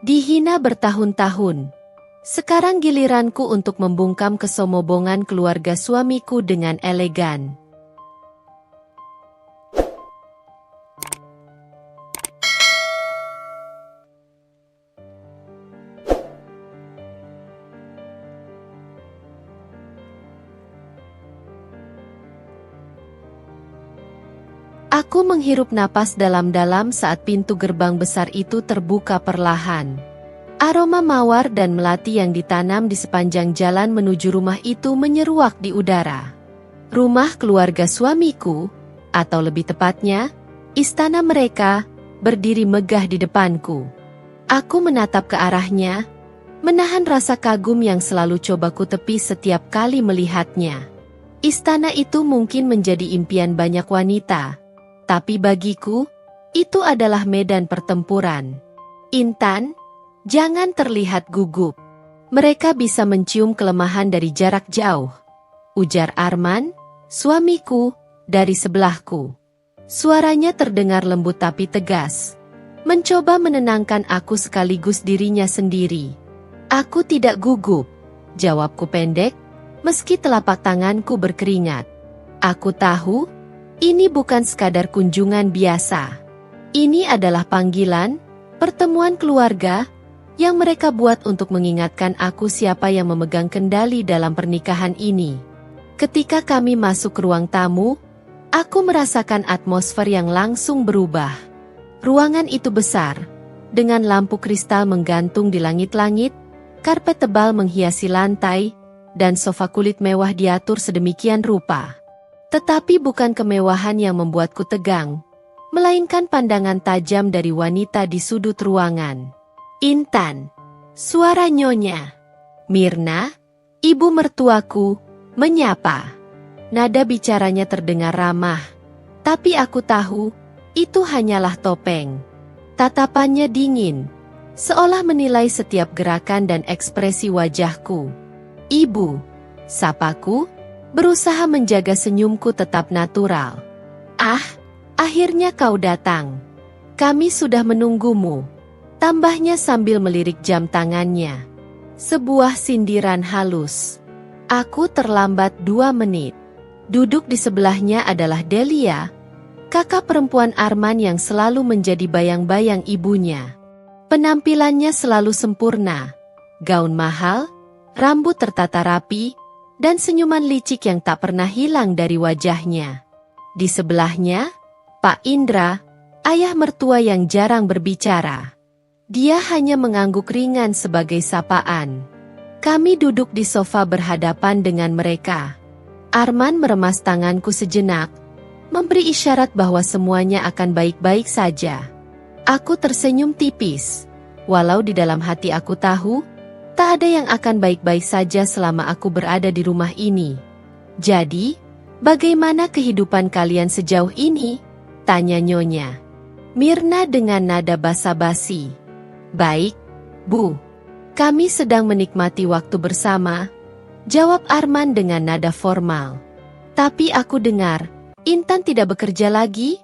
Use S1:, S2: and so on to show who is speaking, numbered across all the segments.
S1: Dihina bertahun-tahun. Sekarang giliranku untuk membungkam kesombongan keluarga suamiku dengan elegan. Aku menghirup napas dalam-dalam saat pintu gerbang besar itu terbuka perlahan. Aroma mawar dan melati yang ditanam di sepanjang jalan menuju rumah itu menyeruak di udara. Rumah keluarga suamiku, atau lebih tepatnya, istana mereka, berdiri megah di depanku. Aku menatap ke arahnya, menahan rasa kagum yang selalu coba ku tepis setiap kali melihatnya. Istana itu mungkin menjadi impian banyak wanita. Tapi bagiku, itu adalah medan pertempuran. Intan, jangan terlihat gugup. Mereka bisa mencium kelemahan dari jarak jauh. Ujar Arman, suamiku, dari sebelahku. Suaranya terdengar lembut tapi tegas. Mencoba menenangkan aku sekaligus dirinya sendiri. Aku tidak gugup, jawabku pendek, meski telapak tanganku berkeringat. Aku tahu, ini bukan sekadar kunjungan biasa. Ini adalah panggilan, pertemuan keluarga, yang mereka buat untuk mengingatkan aku siapa yang memegang kendali dalam pernikahan ini. Ketika kami masuk ke ruang tamu, aku merasakan atmosfer yang langsung berubah. Ruangan itu besar, dengan lampu kristal menggantung di langit-langit, karpet tebal menghiasi lantai, dan sofa kulit mewah diatur sedemikian rupa. Tetapi bukan kemewahan yang membuatku tegang, melainkan pandangan tajam dari wanita di sudut ruangan. Intan, suara nyonya Mirna, ibu mertuaku, menyapa. Nada bicaranya terdengar ramah, tapi aku tahu, itu hanyalah topeng. Tatapannya dingin, seolah menilai setiap gerakan dan ekspresi wajahku. Ibu, sapaku, berusaha menjaga senyumku tetap natural. Ah, akhirnya kau datang. Kami sudah menunggumu. Tambahnya sambil melirik jam tangannya. Sebuah sindiran halus. Aku terlambat 2 menit. Duduk di sebelahnya adalah Delia, kakak perempuan Arman yang selalu menjadi bayang-bayang ibunya. Penampilannya selalu sempurna. Gaun mahal, rambut tertata rapi, dan senyuman licik yang tak pernah hilang dari wajahnya. Di sebelahnya, Pak Indra, ayah mertua yang jarang berbicara. Dia hanya mengangguk ringan sebagai sapaan. Kami duduk di sofa berhadapan dengan mereka. Arman meremas tanganku sejenak, memberi isyarat bahwa semuanya akan baik-baik saja. Aku tersenyum tipis, walau di dalam hati aku tahu, tak ada yang akan baik-baik saja selama aku berada di rumah ini. Jadi, bagaimana kehidupan kalian sejauh ini? Tanya nyonya Mirna dengan nada basa-basi. Baik, Bu. Kami sedang menikmati waktu bersama, jawab Arman dengan nada formal. Tapi aku dengar, Intan tidak bekerja lagi?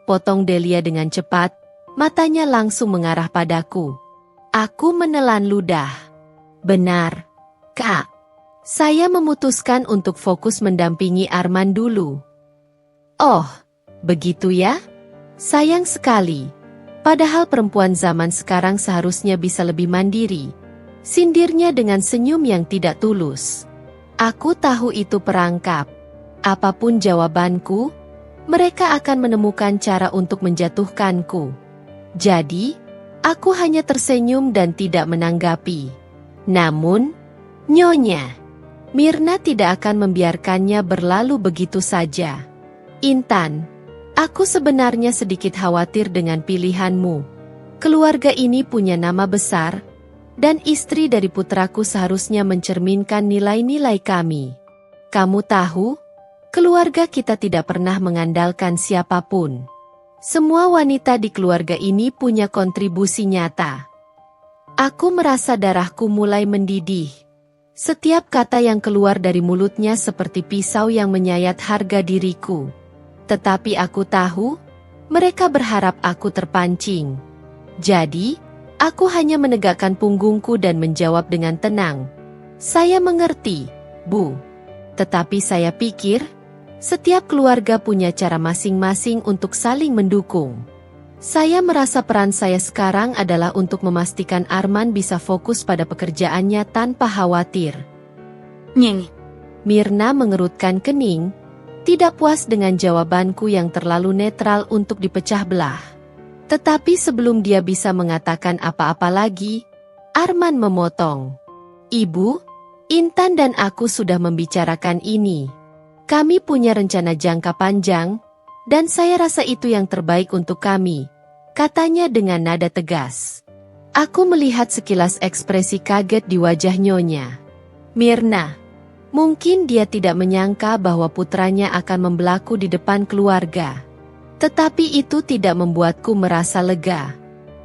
S1: Potong Delia dengan cepat, matanya langsung mengarah padaku. Aku menelan ludah. Benar, Kak. Saya memutuskan untuk fokus mendampingi Arman dulu. Oh, begitu ya? Sayang sekali. Padahal perempuan zaman sekarang seharusnya bisa lebih mandiri. Sindirnya dengan senyum yang tidak tulus. Aku tahu itu perangkap. Apapun jawabanku, mereka akan menemukan cara untuk menjatuhkanku. Jadi, aku hanya tersenyum dan tidak menanggapi. Namun, nyonya Mirna tidak akan membiarkannya berlalu begitu saja. Intan, aku sebenarnya sedikit khawatir dengan pilihanmu. Keluarga ini punya nama besar, dan istri dari putraku seharusnya mencerminkan nilai-nilai kami. Kamu tahu, keluarga kita tidak pernah mengandalkan siapapun. Semua wanita di keluarga ini punya kontribusi nyata. Aku merasa darahku mulai mendidih. Setiap kata yang keluar dari mulutnya seperti pisau yang menyayat harga diriku. Tetapi aku tahu, mereka berharap aku terpancing. Jadi, Aku hanya menegakkan punggungku dan menjawab dengan tenang. Saya mengerti, Bu. Tetapi saya pikir, setiap keluarga punya cara masing-masing untuk saling mendukung. Saya merasa peran saya sekarang adalah untuk memastikan Arman bisa fokus pada pekerjaannya tanpa khawatir.
S2: Nying.
S1: Mirna mengerutkan kening, tidak puas dengan jawabanku yang terlalu netral untuk dipecah belah. Tetapi sebelum dia bisa mengatakan apa-apa lagi, Arman memotong. Ibu, Intan dan aku sudah membicarakan ini. Kami punya rencana jangka panjang, dan saya rasa itu yang terbaik untuk kami, katanya dengan nada tegas. Aku melihat sekilas ekspresi kaget di wajah Nyonya Mirna. Mungkin dia tidak menyangka bahwa putranya akan membelaku di depan keluarga. Tetapi itu tidak membuatku merasa lega.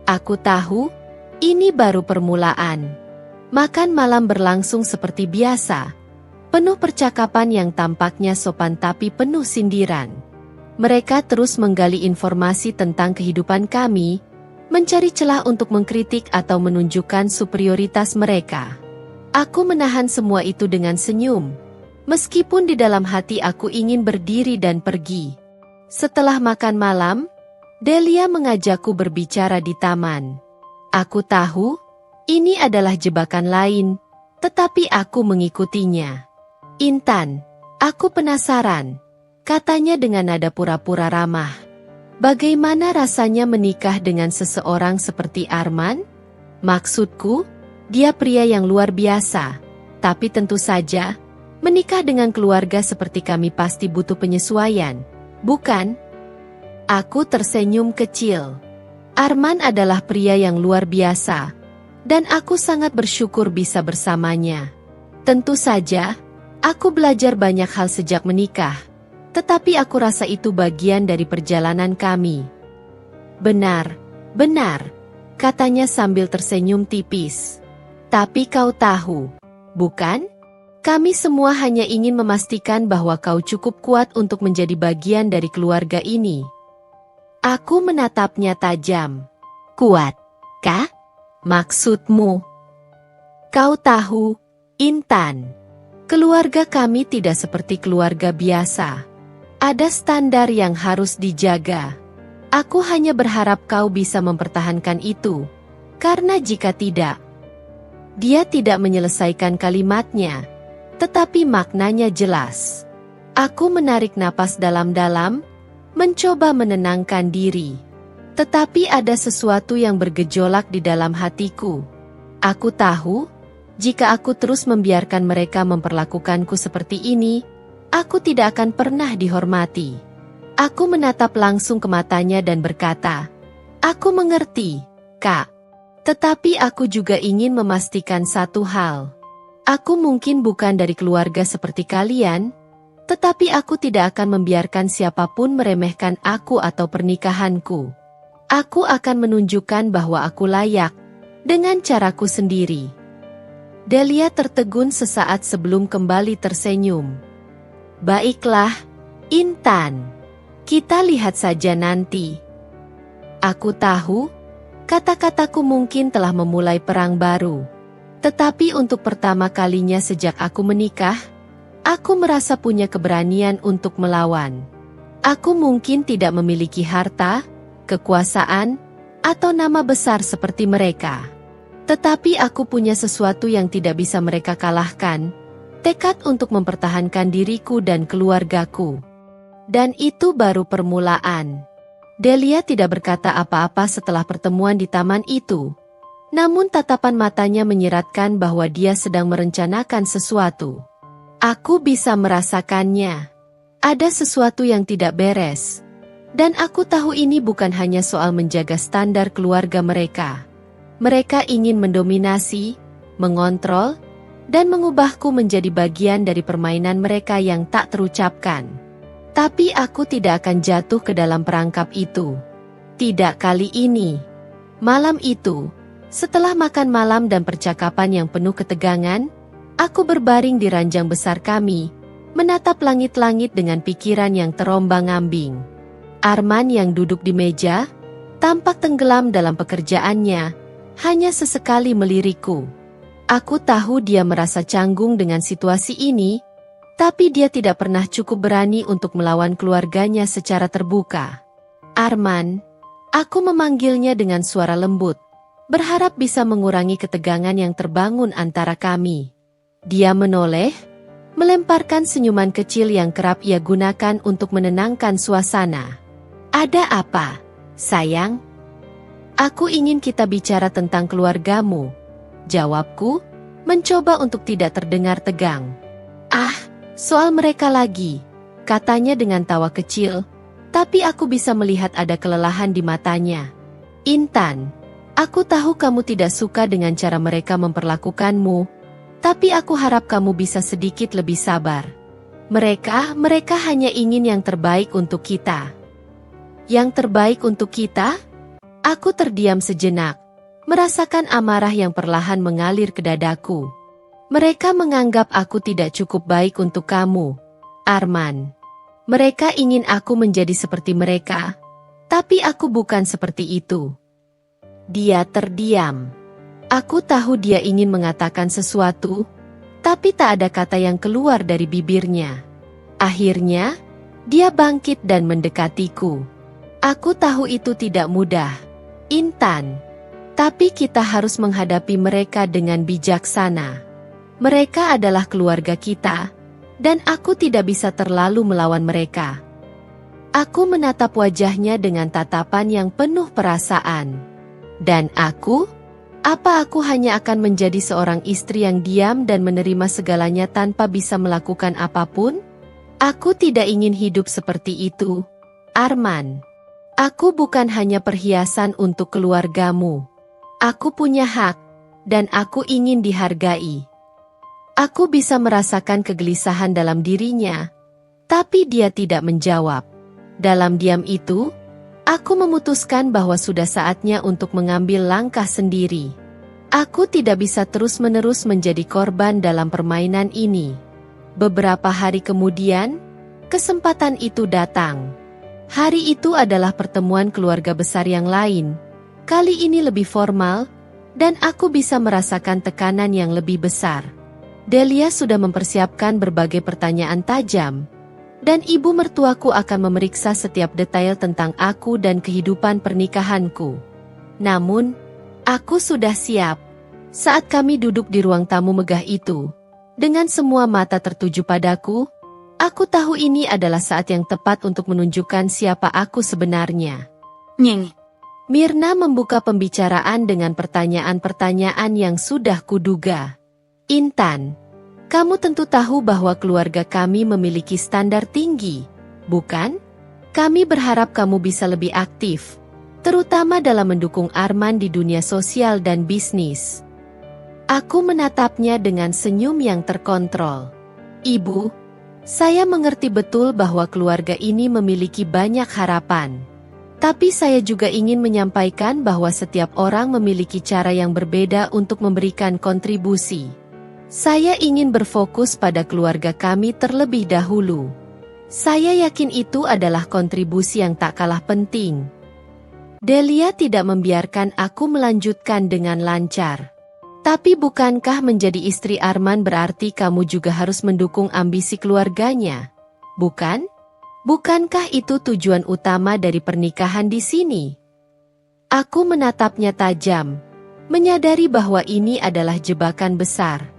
S1: Aku tahu, ini baru permulaan. Makan malam berlangsung seperti biasa. Penuh percakapan yang tampaknya sopan tapi penuh sindiran. Mereka terus menggali informasi tentang kehidupan kami, mencari celah untuk mengkritik atau menunjukkan superioritas mereka. Aku menahan semua itu dengan senyum. Meskipun di dalam hati aku ingin berdiri dan pergi. Setelah makan malam, Delia mengajakku berbicara di taman. Aku tahu, ini adalah jebakan lain, tetapi aku mengikutinya. Intan, aku penasaran, katanya dengan nada pura-pura ramah. Bagaimana rasanya menikah dengan seseorang seperti Arman? Maksudku, dia pria yang luar biasa, tapi tentu saja, menikah dengan keluarga seperti kami pasti butuh penyesuaian. Bukan? Aku tersenyum kecil. Arman adalah pria yang luar biasa, dan aku sangat bersyukur bisa bersamanya. Tentu saja, aku belajar banyak hal sejak menikah, tetapi aku rasa itu bagian dari perjalanan kami. Benar, benar, katanya sambil tersenyum tipis. Tapi kau tahu, bukan? Kami semua hanya ingin memastikan bahwa kau cukup kuat untuk menjadi bagian dari keluarga ini. Aku menatapnya tajam. Kuat, kah? Maksudmu? Kau tahu, Intan, keluarga kami tidak seperti keluarga biasa. Ada standar yang harus dijaga. Aku hanya berharap kau bisa mempertahankan itu, karena jika tidak, dia tidak menyelesaikan kalimatnya. Tetapi maknanya jelas. Aku menarik napas dalam-dalam, mencoba menenangkan diri. Tetapi ada sesuatu yang bergejolak di dalam hatiku. Aku tahu, jika aku terus membiarkan mereka memperlakukanku seperti ini, aku tidak akan pernah dihormati. Aku menatap langsung ke matanya dan berkata, "Aku mengerti, Kak. Tetapi aku juga ingin memastikan satu hal. Aku mungkin bukan dari keluarga seperti kalian, tetapi aku tidak akan membiarkan siapapun meremehkan aku atau pernikahanku. Aku akan menunjukkan bahwa aku layak, dengan caraku sendiri." Delia tertegun sesaat sebelum kembali tersenyum. "Baiklah, Intan. Kita lihat saja nanti." Aku tahu, kata-kataku mungkin telah memulai perang baru. Tetapi untuk pertama kalinya sejak aku menikah, aku merasa punya keberanian untuk melawan. Aku mungkin tidak memiliki harta, kekuasaan, atau nama besar seperti mereka. Tetapi aku punya sesuatu yang tidak bisa mereka kalahkan, tekad untuk mempertahankan diriku dan keluargaku. Dan itu baru permulaan. Delia tidak berkata apa-apa setelah pertemuan di taman itu. Namun tatapan matanya menyiratkan bahwa dia sedang merencanakan sesuatu. Aku bisa merasakannya. Ada sesuatu yang tidak beres. Dan aku tahu ini bukan hanya soal menjaga standar keluarga mereka. Mereka ingin mendominasi, mengontrol, dan mengubahku menjadi bagian dari permainan mereka yang tak terucapkan. Tapi aku tidak akan jatuh ke dalam perangkap itu. Tidak kali ini. Malam itu, setelah makan malam dan percakapan yang penuh ketegangan, aku berbaring di ranjang besar kami, menatap langit-langit dengan pikiran yang terombang-ambing. Arman yang duduk di meja, tampak tenggelam dalam pekerjaannya, hanya sesekali melirikku. Aku tahu dia merasa canggung dengan situasi ini, tapi dia tidak pernah cukup berani untuk melawan keluarganya secara terbuka. Arman, aku memanggilnya dengan suara lembut, berharap bisa mengurangi ketegangan yang terbangun antara kami. Dia menoleh, melemparkan senyuman kecil yang kerap ia gunakan untuk menenangkan suasana. Ada apa, sayang? Aku ingin kita bicara tentang keluargamu, jawabku, mencoba untuk tidak terdengar tegang. Ah, soal mereka lagi, katanya dengan tawa kecil, tapi aku bisa melihat ada kelelahan di matanya. Intan, aku tahu kamu tidak suka dengan cara mereka memperlakukanmu, tapi aku harap kamu bisa sedikit lebih sabar. Mereka hanya ingin yang terbaik untuk kita. Yang terbaik untuk kita? Aku terdiam sejenak, merasakan amarah yang perlahan mengalir ke dadaku. Mereka menganggap aku tidak cukup baik untuk kamu, Arman. Mereka ingin aku menjadi seperti mereka, tapi aku bukan seperti itu. Dia terdiam. Aku tahu dia ingin mengatakan sesuatu, tapi tak ada kata yang keluar dari bibirnya. Akhirnya, dia bangkit dan mendekatiku. Aku tahu itu tidak mudah, Intan. Tapi kita harus menghadapi mereka dengan bijaksana. Mereka adalah keluarga kita, dan aku tidak bisa terlalu melawan mereka. Aku menatap wajahnya dengan tatapan yang penuh perasaan. Dan aku? Apa aku hanya akan menjadi seorang istri yang diam dan menerima segalanya tanpa bisa melakukan apapun? Aku tidak ingin hidup seperti itu, Arman. Aku bukan hanya perhiasan untuk keluargamu. Aku punya hak, dan aku ingin dihargai. Aku bisa merasakan kegelisahan dalam dirinya, tapi dia tidak menjawab. Dalam diam itu, aku memutuskan bahwa sudah saatnya untuk mengambil langkah sendiri. Aku tidak bisa terus-menerus menjadi korban dalam permainan ini. Beberapa hari kemudian, kesempatan itu datang. Hari itu adalah pertemuan keluarga besar yang lain. Kali ini lebih formal, dan aku bisa merasakan tekanan yang lebih besar. Delia sudah mempersiapkan berbagai pertanyaan tajam, dan ibu mertuaku akan memeriksa setiap detail tentang aku dan kehidupan pernikahanku. Namun, aku sudah siap. Saat kami duduk di ruang tamu megah itu, dengan semua mata tertuju padaku, aku tahu ini adalah saat yang tepat untuk menunjukkan siapa aku sebenarnya.
S2: Nyeng.
S1: Mirna membuka pembicaraan dengan pertanyaan-pertanyaan yang sudah kuduga. Intan, kamu tentu tahu bahwa keluarga kami memiliki standar tinggi, bukan? Kami berharap kamu bisa lebih aktif, terutama dalam mendukung Arman di dunia sosial dan bisnis. Aku menatapnya dengan senyum yang terkontrol. Ibu, saya mengerti betul bahwa keluarga ini memiliki banyak harapan. Tapi saya juga ingin menyampaikan bahwa setiap orang memiliki cara yang berbeda untuk memberikan kontribusi. Saya ingin berfokus pada keluarga kami terlebih dahulu. Saya yakin itu adalah kontribusi yang tak kalah penting. Delia tidak membiarkan aku melanjutkan dengan lancar. Tapi bukankah menjadi istri Arman berarti kamu juga harus mendukung ambisi keluarganya? Bukan? Bukankah itu tujuan utama dari pernikahan di sini? Aku menatapnya tajam, menyadari bahwa ini adalah jebakan besar.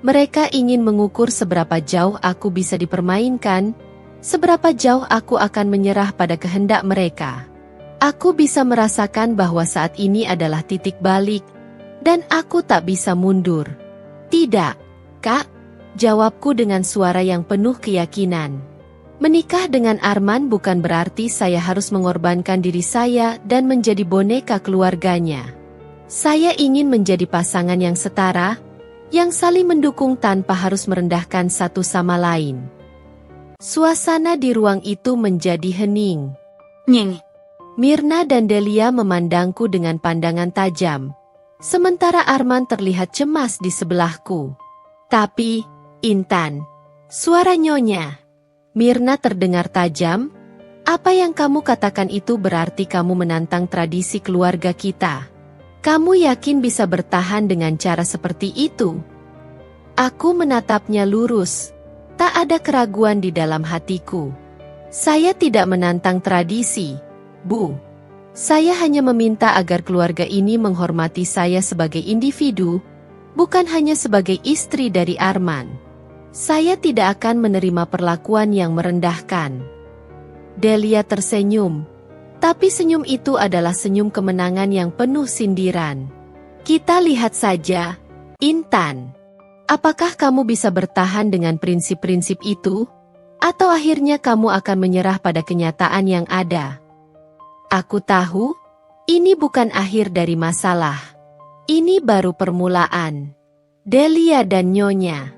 S1: Mereka ingin mengukur seberapa jauh aku bisa dipermainkan, seberapa jauh aku akan menyerah pada kehendak mereka. Aku bisa merasakan bahwa saat ini adalah titik balik, dan aku tak bisa mundur. Tidak, Kak, jawabku dengan suara yang penuh keyakinan. Menikah dengan Arman bukan berarti saya harus mengorbankan diri saya dan menjadi boneka keluarganya. Saya ingin menjadi pasangan yang setara, yang saling mendukung tanpa harus merendahkan satu sama lain. Suasana di ruang itu menjadi hening.
S2: Nyeng.
S1: Mirna dan Delia memandangku dengan pandangan tajam, sementara Arman terlihat cemas di sebelahku. Tapi, Intan, suara Nyonya Mirna terdengar tajam. Apa yang kamu katakan itu berarti kamu menantang tradisi keluarga kita. Kamu yakin bisa bertahan dengan cara seperti itu? Aku menatapnya lurus. Tak ada keraguan di dalam hatiku. Saya tidak menantang tradisi, Bu. Saya hanya meminta agar keluarga ini menghormati saya sebagai individu, bukan hanya sebagai istri dari Arman. Saya tidak akan menerima perlakuan yang merendahkan. Delia tersenyum. Tapi senyum itu adalah senyum kemenangan yang penuh sindiran. Kita lihat saja, Intan. Apakah kamu bisa bertahan dengan prinsip-prinsip itu? Atau akhirnya kamu akan menyerah pada kenyataan yang ada? Aku tahu, ini bukan akhir dari masalah. Ini baru permulaan. Delia dan Nyonya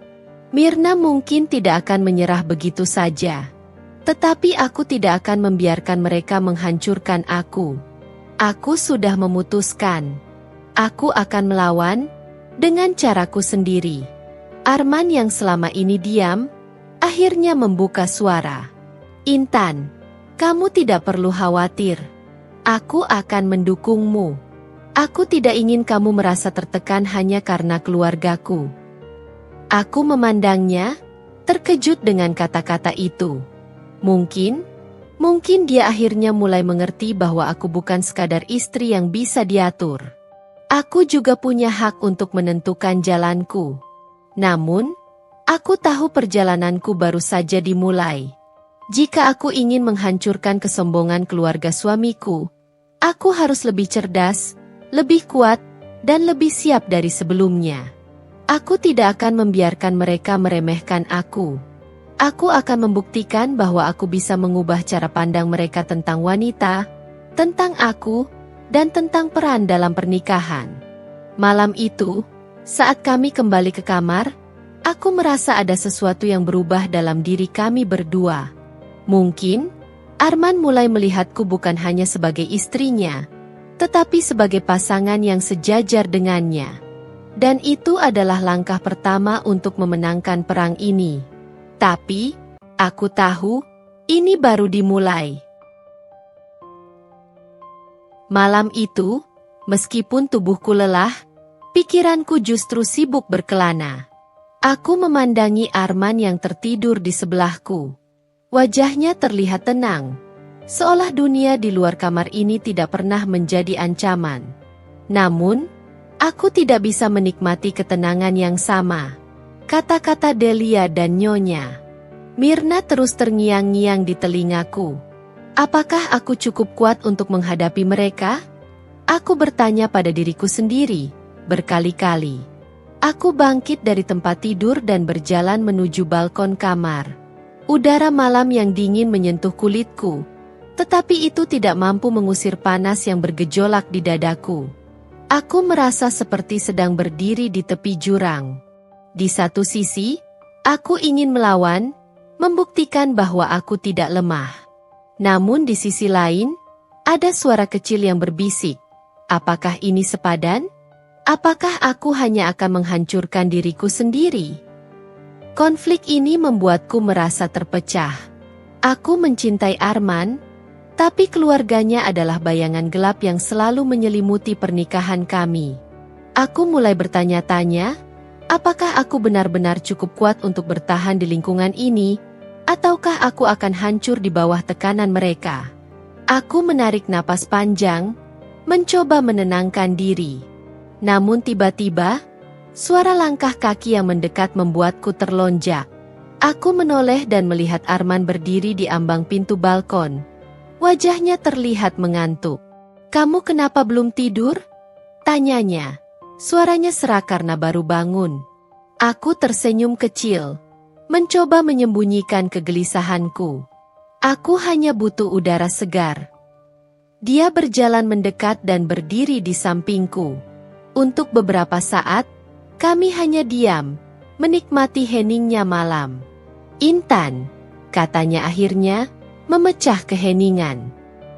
S1: Mirna mungkin tidak akan menyerah begitu saja. Tetapi aku tidak akan membiarkan mereka menghancurkan aku. Aku sudah memutuskan. Aku akan melawan dengan caraku sendiri. Arman yang selama ini diam, akhirnya membuka suara. Intan, kamu tidak perlu khawatir. Aku akan mendukungmu. Aku tidak ingin kamu merasa tertekan hanya karena keluargaku. Aku memandangnya, terkejut dengan kata-kata itu. Mungkin dia akhirnya mulai mengerti bahwa aku bukan sekadar istri yang bisa diatur. Aku juga punya hak untuk menentukan jalanku. Namun, aku tahu perjalananku baru saja dimulai. Jika aku ingin menghancurkan kesombongan keluarga suamiku, aku harus lebih cerdas, lebih kuat, dan lebih siap dari sebelumnya. Aku tidak akan membiarkan mereka meremehkan aku. Aku akan membuktikan bahwa aku bisa mengubah cara pandang mereka tentang wanita, tentang aku, dan tentang peran dalam pernikahan. Malam itu, saat kami kembali ke kamar, aku merasa ada sesuatu yang berubah dalam diri kami berdua. Mungkin, Arman mulai melihatku bukan hanya sebagai istrinya, tetapi sebagai pasangan yang sejajar dengannya. Dan itu adalah langkah pertama untuk memenangkan perang ini. Tapi, aku tahu, ini baru dimulai. Malam itu, meskipun tubuhku lelah, pikiranku justru sibuk berkelana. Aku memandangi Arman yang tertidur di sebelahku. Wajahnya terlihat tenang, seolah dunia di luar kamar ini tidak pernah menjadi ancaman. Namun, aku tidak bisa menikmati ketenangan yang sama. Kata-kata Delia dan Nyonya Mirna terus terngiang-ngiang di telingaku. Apakah aku cukup kuat untuk menghadapi mereka? Aku bertanya pada diriku sendiri, berkali-kali. Aku bangkit dari tempat tidur dan berjalan menuju balkon kamar. Udara malam yang dingin menyentuh kulitku, tetapi itu tidak mampu mengusir panas yang bergejolak di dadaku. Aku merasa seperti sedang berdiri di tepi jurang. Di satu sisi, aku ingin melawan, membuktikan bahwa aku tidak lemah. Namun di sisi lain, ada suara kecil yang berbisik. Apakah ini sepadan? Apakah aku hanya akan menghancurkan diriku sendiri? Konflik ini membuatku merasa terpecah. Aku mencintai Arman, tapi keluarganya adalah bayangan gelap yang selalu menyelimuti pernikahan kami. Aku mulai bertanya-tanya, apakah aku benar-benar cukup kuat untuk bertahan di lingkungan ini, ataukah aku akan hancur di bawah tekanan mereka? Aku menarik napas panjang, mencoba menenangkan diri. Namun tiba-tiba, suara langkah kaki yang mendekat membuatku terlonjak. Aku menoleh dan melihat Arman berdiri di ambang pintu balkon. Wajahnya terlihat mengantuk. "Kamu kenapa belum tidur?" tanyanya. Suaranya serak karena baru bangun. Aku tersenyum kecil, mencoba menyembunyikan kegelisahanku. Aku hanya butuh udara segar. Dia berjalan mendekat dan berdiri di sampingku. Untuk beberapa saat, kami hanya diam, menikmati heningnya malam. "Intan," katanya akhirnya, memecah keheningan.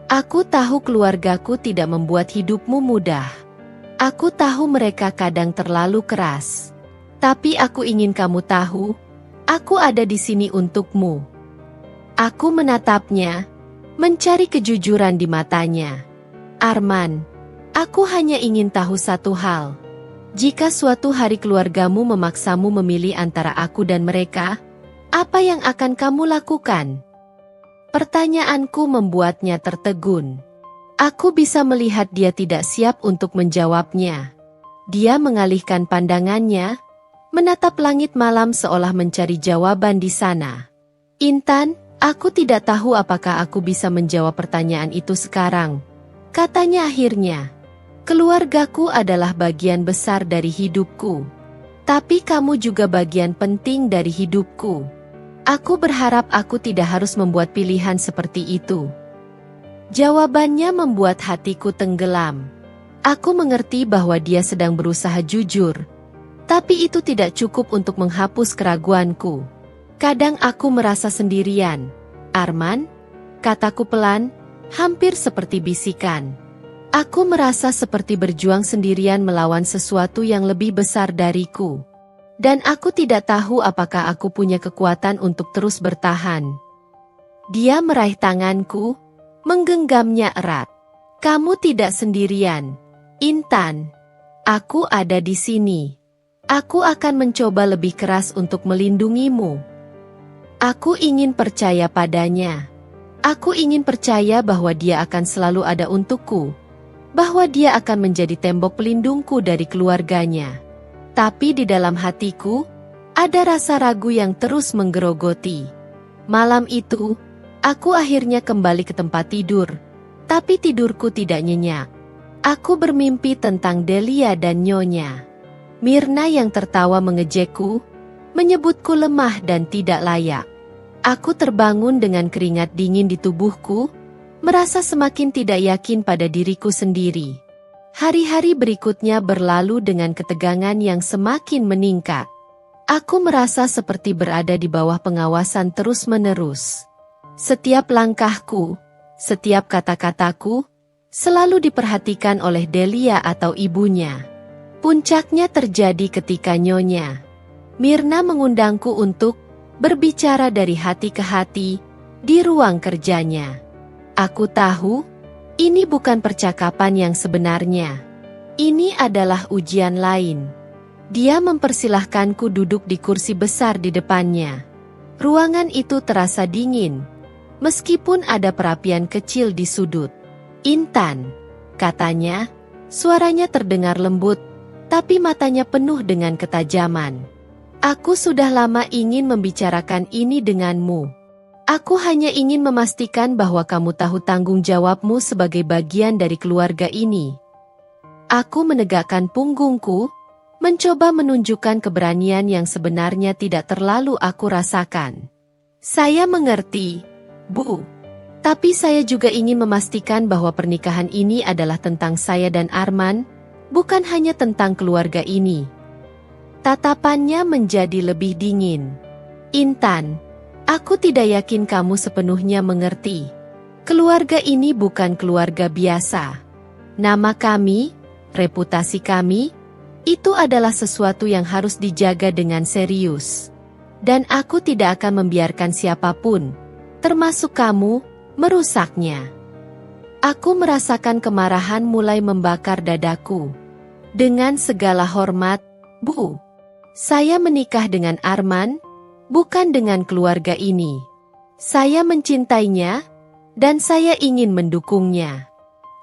S1: "Aku tahu keluargaku tidak membuat hidupmu mudah. Aku tahu mereka kadang terlalu keras. Tapi aku ingin kamu tahu, aku ada di sini untukmu." Aku menatapnya, mencari kejujuran di matanya. "Arman, Aku hanya ingin tahu satu hal. Jika suatu hari keluargamu memaksamu memilih antara aku dan mereka, apa yang akan kamu lakukan? Pertanyaanku membuatnya tertegun. Aku bisa melihat dia tidak siap untuk menjawabnya. Dia mengalihkan pandangannya, menatap langit malam seolah mencari jawaban di sana. Intan, aku tidak tahu apakah aku bisa menjawab pertanyaan itu sekarang. Katanya akhirnya. Keluargaku adalah bagian besar dari hidupku. Tapi kamu juga bagian penting dari hidupku. Aku berharap aku tidak harus membuat pilihan seperti itu. Jawabannya membuat hatiku tenggelam. Aku mengerti bahwa dia sedang berusaha jujur. Tapi itu tidak cukup untuk menghapus keraguanku. Kadang aku merasa sendirian. Arman, kataku pelan, hampir seperti bisikan. Aku merasa seperti berjuang sendirian melawan sesuatu yang lebih besar dariku. Dan aku tidak tahu apakah aku punya kekuatan untuk terus bertahan. Dia meraih tanganku, menggenggamnya erat. Kamu tidak sendirian, Intan. Aku ada di sini. Aku akan mencoba lebih keras untuk melindungimu. Aku ingin percaya padanya. Aku ingin percaya bahwa dia akan selalu ada untukku. Bahwa dia akan menjadi tembok pelindungku dari keluarganya. Tapi di dalam hatiku, ada rasa ragu yang terus menggerogoti. Malam itu, aku akhirnya kembali ke tempat tidur. Tapi tidurku tidak nyenyak. Aku bermimpi tentang Delia dan Nyonya. Mirna yang tertawa mengejekku, menyebutku lemah dan tidak layak. Aku terbangun dengan keringat dingin di tubuhku, merasa semakin tidak yakin pada diriku sendiri. Hari-hari berikutnya berlalu dengan ketegangan yang semakin meningkat. Aku merasa seperti berada di bawah pengawasan terus-menerus. Setiap langkahku, setiap kata-kataku, selalu diperhatikan oleh Delia atau ibunya. Puncaknya terjadi ketika Nyonya Mirna mengundangku untuk berbicara dari hati ke hati di ruang kerjanya. Aku tahu, ini bukan percakapan yang sebenarnya. Ini adalah ujian lain. Dia mempersilahkanku duduk di kursi besar di depannya. Ruangan itu terasa dingin, meskipun ada perapian kecil di sudut. Intan, katanya, suaranya terdengar lembut, tapi matanya penuh dengan ketajaman. Aku sudah lama ingin membicarakan ini denganmu. Aku hanya ingin memastikan bahwa kamu tahu tanggung jawabmu sebagai bagian dari keluarga ini. Aku menegakkan punggungku, mencoba menunjukkan keberanian yang sebenarnya tidak terlalu aku rasakan. Saya mengerti, Bu. Tapi saya juga ingin memastikan bahwa pernikahan ini adalah tentang saya dan Arman, bukan hanya tentang keluarga ini. Tatapannya menjadi lebih dingin. Intan, aku tidak yakin kamu sepenuhnya mengerti. Keluarga ini bukan keluarga biasa. Nama kami, reputasi kami, itu adalah sesuatu yang harus dijaga dengan serius. Dan aku tidak akan membiarkan siapapun, termasuk kamu, merusaknya. Aku merasakan kemarahan mulai membakar dadaku. Dengan segala hormat, Bu, saya menikah dengan Arman, bukan dengan keluarga ini. Saya mencintainya, dan saya ingin mendukungnya.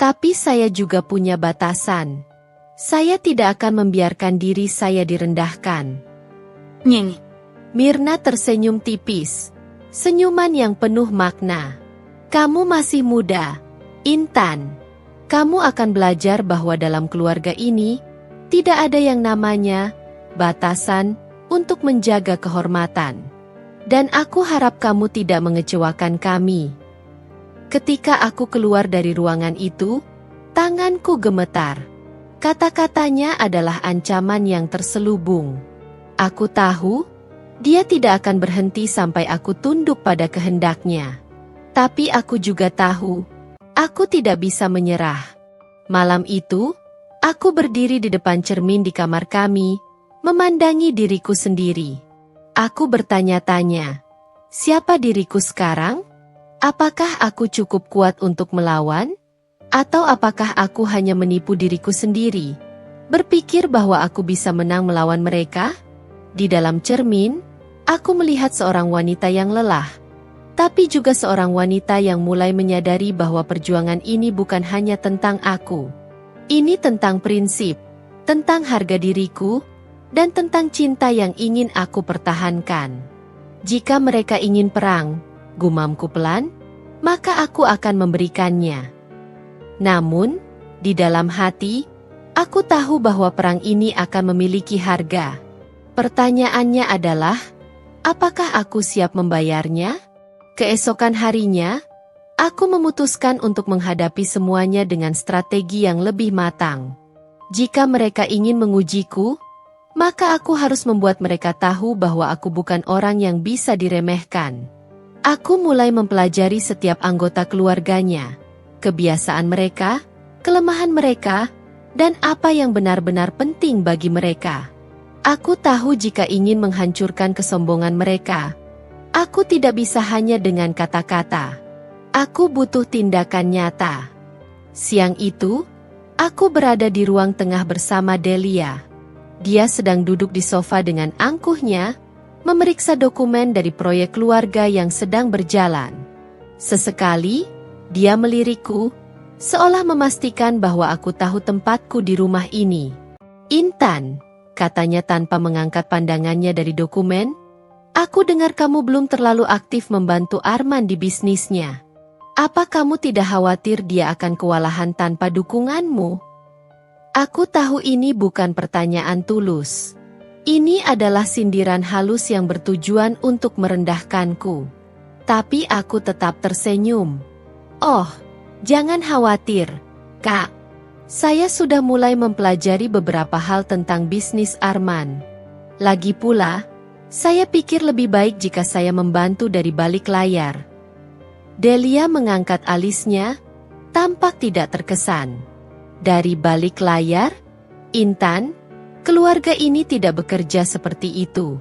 S1: Tapi saya juga punya batasan. Saya tidak akan membiarkan diri saya direndahkan.
S2: Nyeng.
S1: Mirna tersenyum tipis, senyuman yang penuh makna. Kamu masih muda, Intan. Kamu akan belajar bahwa dalam keluarga ini, tidak ada yang namanya batasan untuk menjaga kehormatan. Dan aku harap kamu tidak mengecewakan kami. Ketika aku keluar dari ruangan itu, tanganku gemetar. Kata-katanya adalah ancaman yang terselubung. Aku tahu, dia tidak akan berhenti sampai aku tunduk pada kehendaknya. Tapi aku juga tahu, aku tidak bisa menyerah. Malam itu, aku berdiri di depan cermin di kamar kami, memandangi diriku sendiri. Aku bertanya-tanya, siapa diriku sekarang? Apakah aku cukup kuat untuk melawan? Atau apakah aku hanya menipu diriku sendiri, berpikir bahwa aku bisa menang melawan mereka? Di dalam cermin, aku melihat seorang wanita yang lelah, tapi juga seorang wanita yang mulai menyadari bahwa perjuangan ini bukan hanya tentang aku. Ini tentang prinsip, tentang harga diriku, dan tentang cinta yang ingin aku pertahankan. Jika mereka ingin perang, gumamku pelan, maka aku akan memberikannya. Namun, di dalam hati, aku tahu bahwa perang ini akan memiliki harga. Pertanyaannya adalah, apakah aku siap membayarnya? Keesokan harinya, aku memutuskan untuk menghadapi semuanya dengan strategi yang lebih matang. Jika mereka ingin mengujiku, maka aku harus membuat mereka tahu bahwa aku bukan orang yang bisa diremehkan. Aku mulai mempelajari setiap anggota keluarganya, kebiasaan mereka, kelemahan mereka, dan apa yang benar-benar penting bagi mereka. Aku tahu jika ingin menghancurkan kesombongan mereka, aku tidak bisa hanya dengan kata-kata. Aku butuh tindakan nyata. Siang itu, aku berada di ruang tengah bersama Delia. Dia sedang duduk di sofa dengan angkuhnya, memeriksa dokumen dari proyek keluarga yang sedang berjalan. Sesekali, dia melirikku, seolah memastikan bahwa aku tahu tempatku di rumah ini. "Intan," katanya tanpa mengangkat pandangannya dari dokumen, "aku dengar kamu belum terlalu aktif membantu Arman di bisnisnya. Apa kamu tidak khawatir dia akan kewalahan tanpa dukunganmu?" Aku tahu ini bukan pertanyaan tulus. Ini adalah sindiran halus yang bertujuan untuk merendahkanku. Tapi aku tetap tersenyum. "Oh, jangan khawatir, Kak. Saya sudah mulai mempelajari beberapa hal tentang bisnis Arman. Lagi pula, saya pikir lebih baik jika saya membantu dari balik layar." Delia mengangkat alisnya, tampak tidak terkesan. "Dari balik layar? Intan, keluarga ini tidak bekerja seperti itu.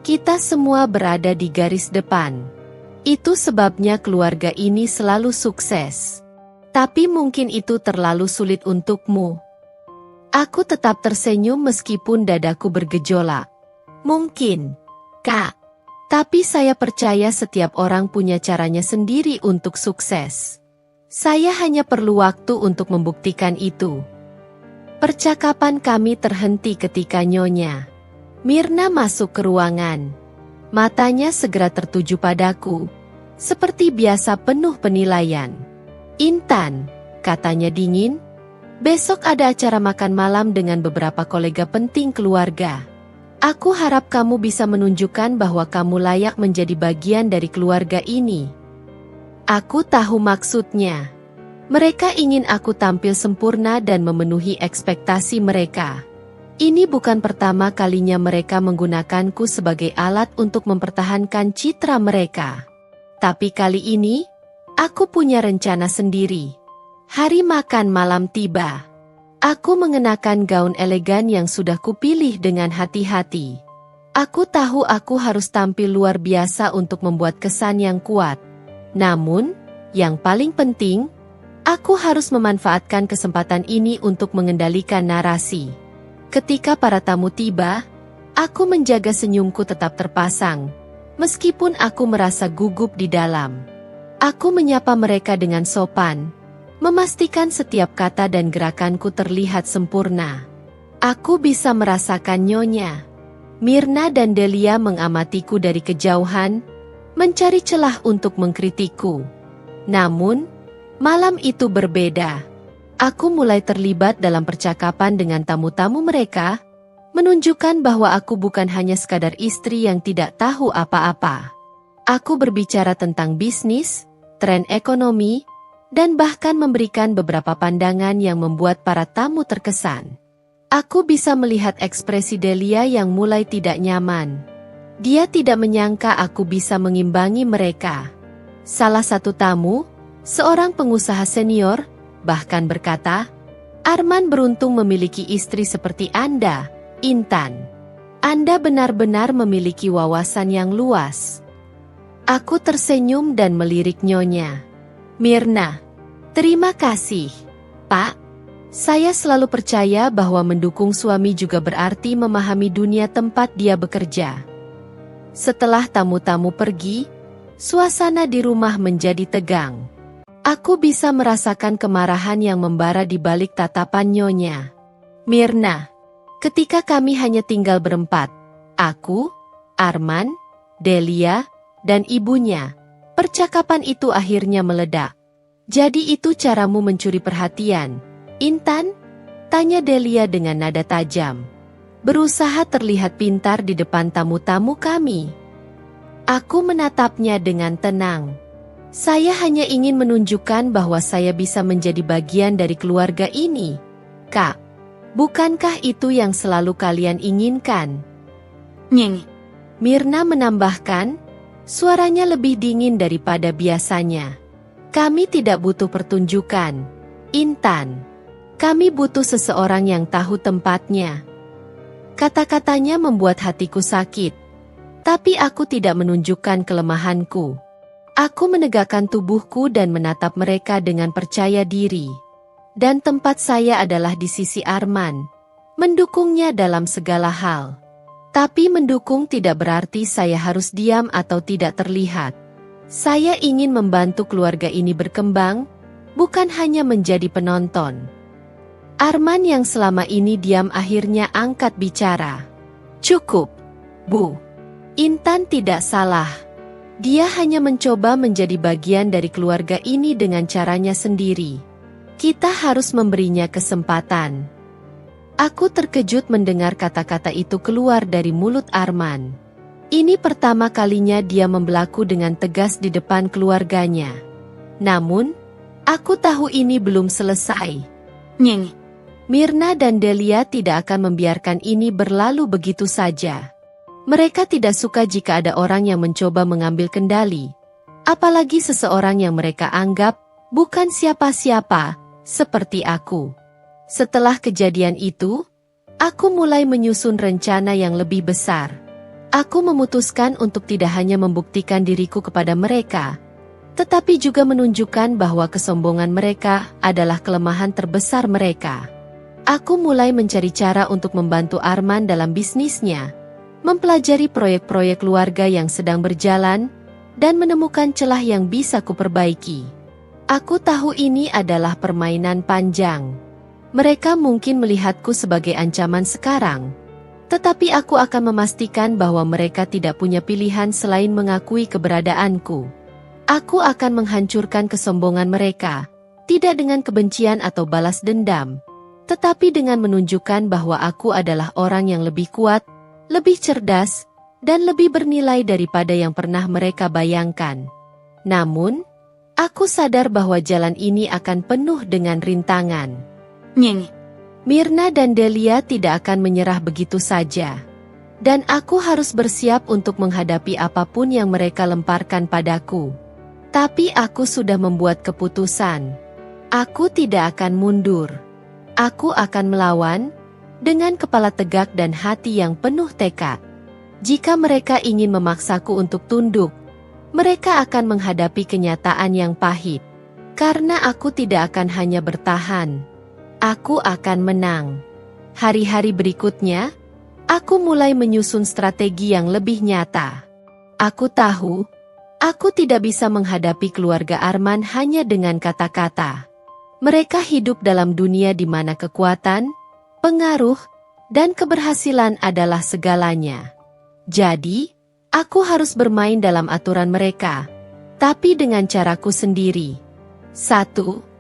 S1: Kita semua berada di garis depan. Itu sebabnya keluarga ini selalu sukses. Tapi mungkin itu terlalu sulit untukmu." Aku tetap tersenyum meskipun dadaku bergejolak. "Mungkin, Kak. Tapi saya percaya setiap orang punya caranya sendiri untuk sukses. Saya hanya perlu waktu untuk membuktikan itu." Percakapan kami terhenti ketika Nyonya Mirna masuk ke ruangan. Matanya segera tertuju padaku, seperti biasa penuh penilaian. "Intan," katanya dingin, "besok ada acara makan malam dengan beberapa kolega penting keluarga. Aku harap kamu bisa menunjukkan bahwa kamu layak menjadi bagian dari keluarga ini." Aku tahu maksudnya. Mereka ingin aku tampil sempurna dan memenuhi ekspektasi mereka. Ini bukan pertama kalinya mereka menggunakanku sebagai alat untuk mempertahankan citra mereka. Tapi kali ini, aku punya rencana sendiri. Hari makan malam tiba. Aku mengenakan gaun elegan yang sudah kupilih dengan hati-hati. Aku tahu aku harus tampil luar biasa untuk membuat kesan yang kuat. Namun, yang paling penting, aku harus memanfaatkan kesempatan ini untuk mengendalikan narasi. Ketika para tamu tiba, aku menjaga senyumku tetap terpasang, meskipun aku merasa gugup di dalam. Aku menyapa mereka dengan sopan, memastikan setiap kata dan gerakanku terlihat sempurna. Aku bisa merasakan Nyonya Mirna dan Delia mengamatiku dari kejauhan, mencari celah untuk mengkritikku. Namun, malam itu berbeda. Aku mulai terlibat dalam percakapan dengan tamu-tamu mereka, menunjukkan bahwa aku bukan hanya sekadar istri yang tidak tahu apa-apa. Aku berbicara tentang bisnis, tren ekonomi, dan bahkan memberikan beberapa pandangan yang membuat para tamu terkesan. Aku bisa melihat ekspresi Delia yang mulai tidak nyaman. Dia tidak menyangka aku bisa mengimbangi mereka. Salah satu tamu, seorang pengusaha senior, bahkan berkata, "Arman beruntung memiliki istri seperti Anda, Intan. Anda benar-benar memiliki wawasan yang luas." Aku tersenyum dan melirik Nyonya Mirna. "Terima kasih." Pak, saya selalu percaya bahwa mendukung suami juga berarti memahami dunia tempat dia bekerja. Setelah tamu-tamu pergi, suasana di rumah menjadi tegang. Aku bisa merasakan kemarahan yang membara di balik tatapan Nyonya Mirna. Ketika kami hanya tinggal berempat, aku, Arman, Delia, dan ibunya, percakapan itu akhirnya meledak. Jadi itu caramu mencuri perhatian, Intan? Tanya Delia dengan nada tajam. Berusaha terlihat pintar di depan tamu-tamu kami. Aku menatapnya dengan tenang. Saya hanya ingin menunjukkan bahwa saya bisa menjadi bagian dari keluarga ini. Kak, bukankah itu yang selalu kalian inginkan?
S2: Nyeng.
S1: Mirna menambahkan, suaranya lebih dingin daripada biasanya. Kami tidak butuh pertunjukan, Intan. Kami butuh seseorang yang tahu tempatnya. Kata-katanya membuat hatiku sakit. Tapi aku tidak menunjukkan kelemahanku. Aku menegakkan tubuhku dan menatap mereka dengan percaya diri. Dan tempat saya adalah di sisi Arman. Mendukungnya dalam segala hal. Tapi mendukung tidak berarti saya harus diam atau tidak terlihat. Saya ingin membantu keluarga ini berkembang, bukan hanya menjadi penonton. Arman yang selama ini diam akhirnya angkat bicara. Cukup, Bu. Intan tidak salah. Dia hanya mencoba menjadi bagian dari keluarga ini dengan caranya sendiri. Kita harus memberinya kesempatan. Aku terkejut mendengar kata-kata itu keluar dari mulut Arman. Ini pertama kalinya dia membelaku dengan tegas di depan keluarganya. Namun, aku tahu ini belum selesai.
S2: Nyeng.
S1: Mirna dan Delia tidak akan membiarkan ini berlalu begitu saja. Mereka tidak suka jika ada orang yang mencoba mengambil kendali. Apalagi seseorang yang mereka anggap bukan siapa-siapa, seperti aku. Setelah kejadian itu, aku mulai menyusun rencana yang lebih besar. Aku memutuskan untuk tidak hanya membuktikan diriku kepada mereka, tetapi juga menunjukkan bahwa kesombongan mereka adalah kelemahan terbesar mereka. Aku mulai mencari cara untuk membantu Arman dalam bisnisnya, mempelajari proyek-proyek keluarga yang sedang berjalan, dan menemukan celah yang bisa kuperbaiki. Aku tahu ini adalah permainan panjang. Mereka mungkin melihatku sebagai ancaman sekarang, tetapi aku akan memastikan bahwa mereka tidak punya pilihan selain mengakui keberadaanku. Aku akan menghancurkan kesombongan mereka, tidak dengan kebencian atau balas dendam, tetapi dengan menunjukkan bahwa aku adalah orang yang lebih kuat, lebih cerdas, dan lebih bernilai daripada yang pernah mereka bayangkan. Namun, aku sadar bahwa jalan ini akan penuh dengan rintangan.
S2: Nyeng.
S1: Mirna dan Delia tidak akan menyerah begitu saja. Dan aku harus bersiap untuk menghadapi apapun yang mereka lemparkan padaku. Tapi aku sudah membuat keputusan. Aku tidak akan mundur. Aku akan melawan, dengan kepala tegak dan hati yang penuh tekad. Jika mereka ingin memaksaku untuk tunduk, mereka akan menghadapi kenyataan yang pahit. Karena aku tidak akan hanya bertahan. Aku akan menang. Hari-hari berikutnya, aku mulai menyusun strategi yang lebih nyata. Aku tahu, aku tidak bisa menghadapi keluarga Arman hanya dengan kata-kata. Mereka hidup dalam dunia di mana kekuatan, pengaruh, dan keberhasilan adalah segalanya. Jadi, aku harus bermain dalam aturan mereka, tapi dengan caraku sendiri. 1.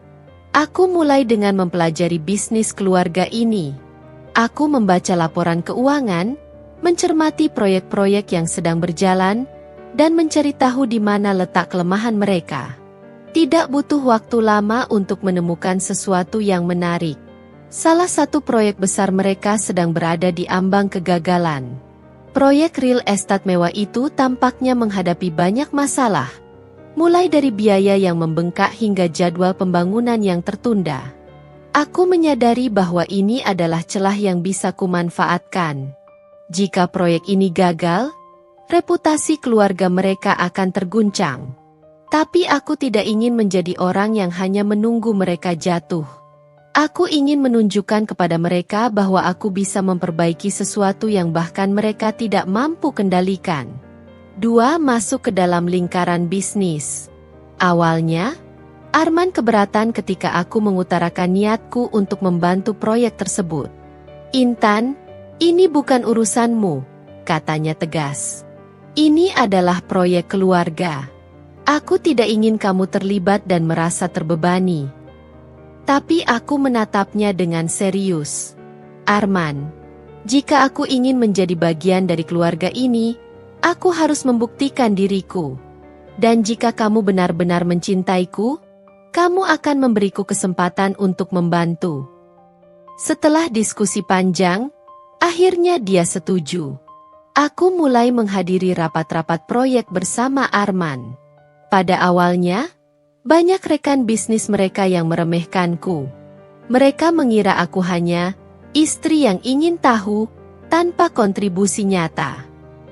S1: Aku mulai dengan mempelajari bisnis keluarga ini. Aku membaca laporan keuangan, mencermati proyek-proyek yang sedang berjalan, dan mencari tahu di mana letak kelemahan mereka. Tidak butuh waktu lama untuk menemukan sesuatu yang menarik. Salah satu proyek besar mereka sedang berada di ambang kegagalan. Proyek real estate mewah itu tampaknya menghadapi banyak masalah, mulai dari biaya yang membengkak hingga jadwal pembangunan yang tertunda. Aku menyadari bahwa ini adalah celah yang bisa kumanfaatkan. Jika proyek ini gagal, reputasi keluarga mereka akan terguncang. Tapi aku tidak ingin menjadi orang yang hanya menunggu mereka jatuh. Aku ingin menunjukkan kepada mereka bahwa aku bisa memperbaiki sesuatu yang bahkan mereka tidak mampu kendalikan. 2. Masuk ke dalam lingkaran bisnis. Awalnya, Arman keberatan ketika aku mengutarakan niatku untuk membantu proyek tersebut. "Intan, ini bukan urusanmu," katanya tegas. "Ini adalah proyek keluarga. Aku tidak ingin kamu terlibat dan merasa terbebani." Tapi aku menatapnya dengan serius. "Arman, jika aku ingin menjadi bagian dari keluarga ini, aku harus membuktikan diriku. Dan jika kamu benar-benar mencintaiku, kamu akan memberiku kesempatan untuk membantu." Setelah diskusi panjang, akhirnya dia setuju. Aku mulai menghadiri rapat-rapat proyek bersama Arman. Pada awalnya, banyak rekan bisnis mereka yang meremehkanku. Mereka mengira aku hanya istri yang ingin tahu tanpa kontribusi nyata.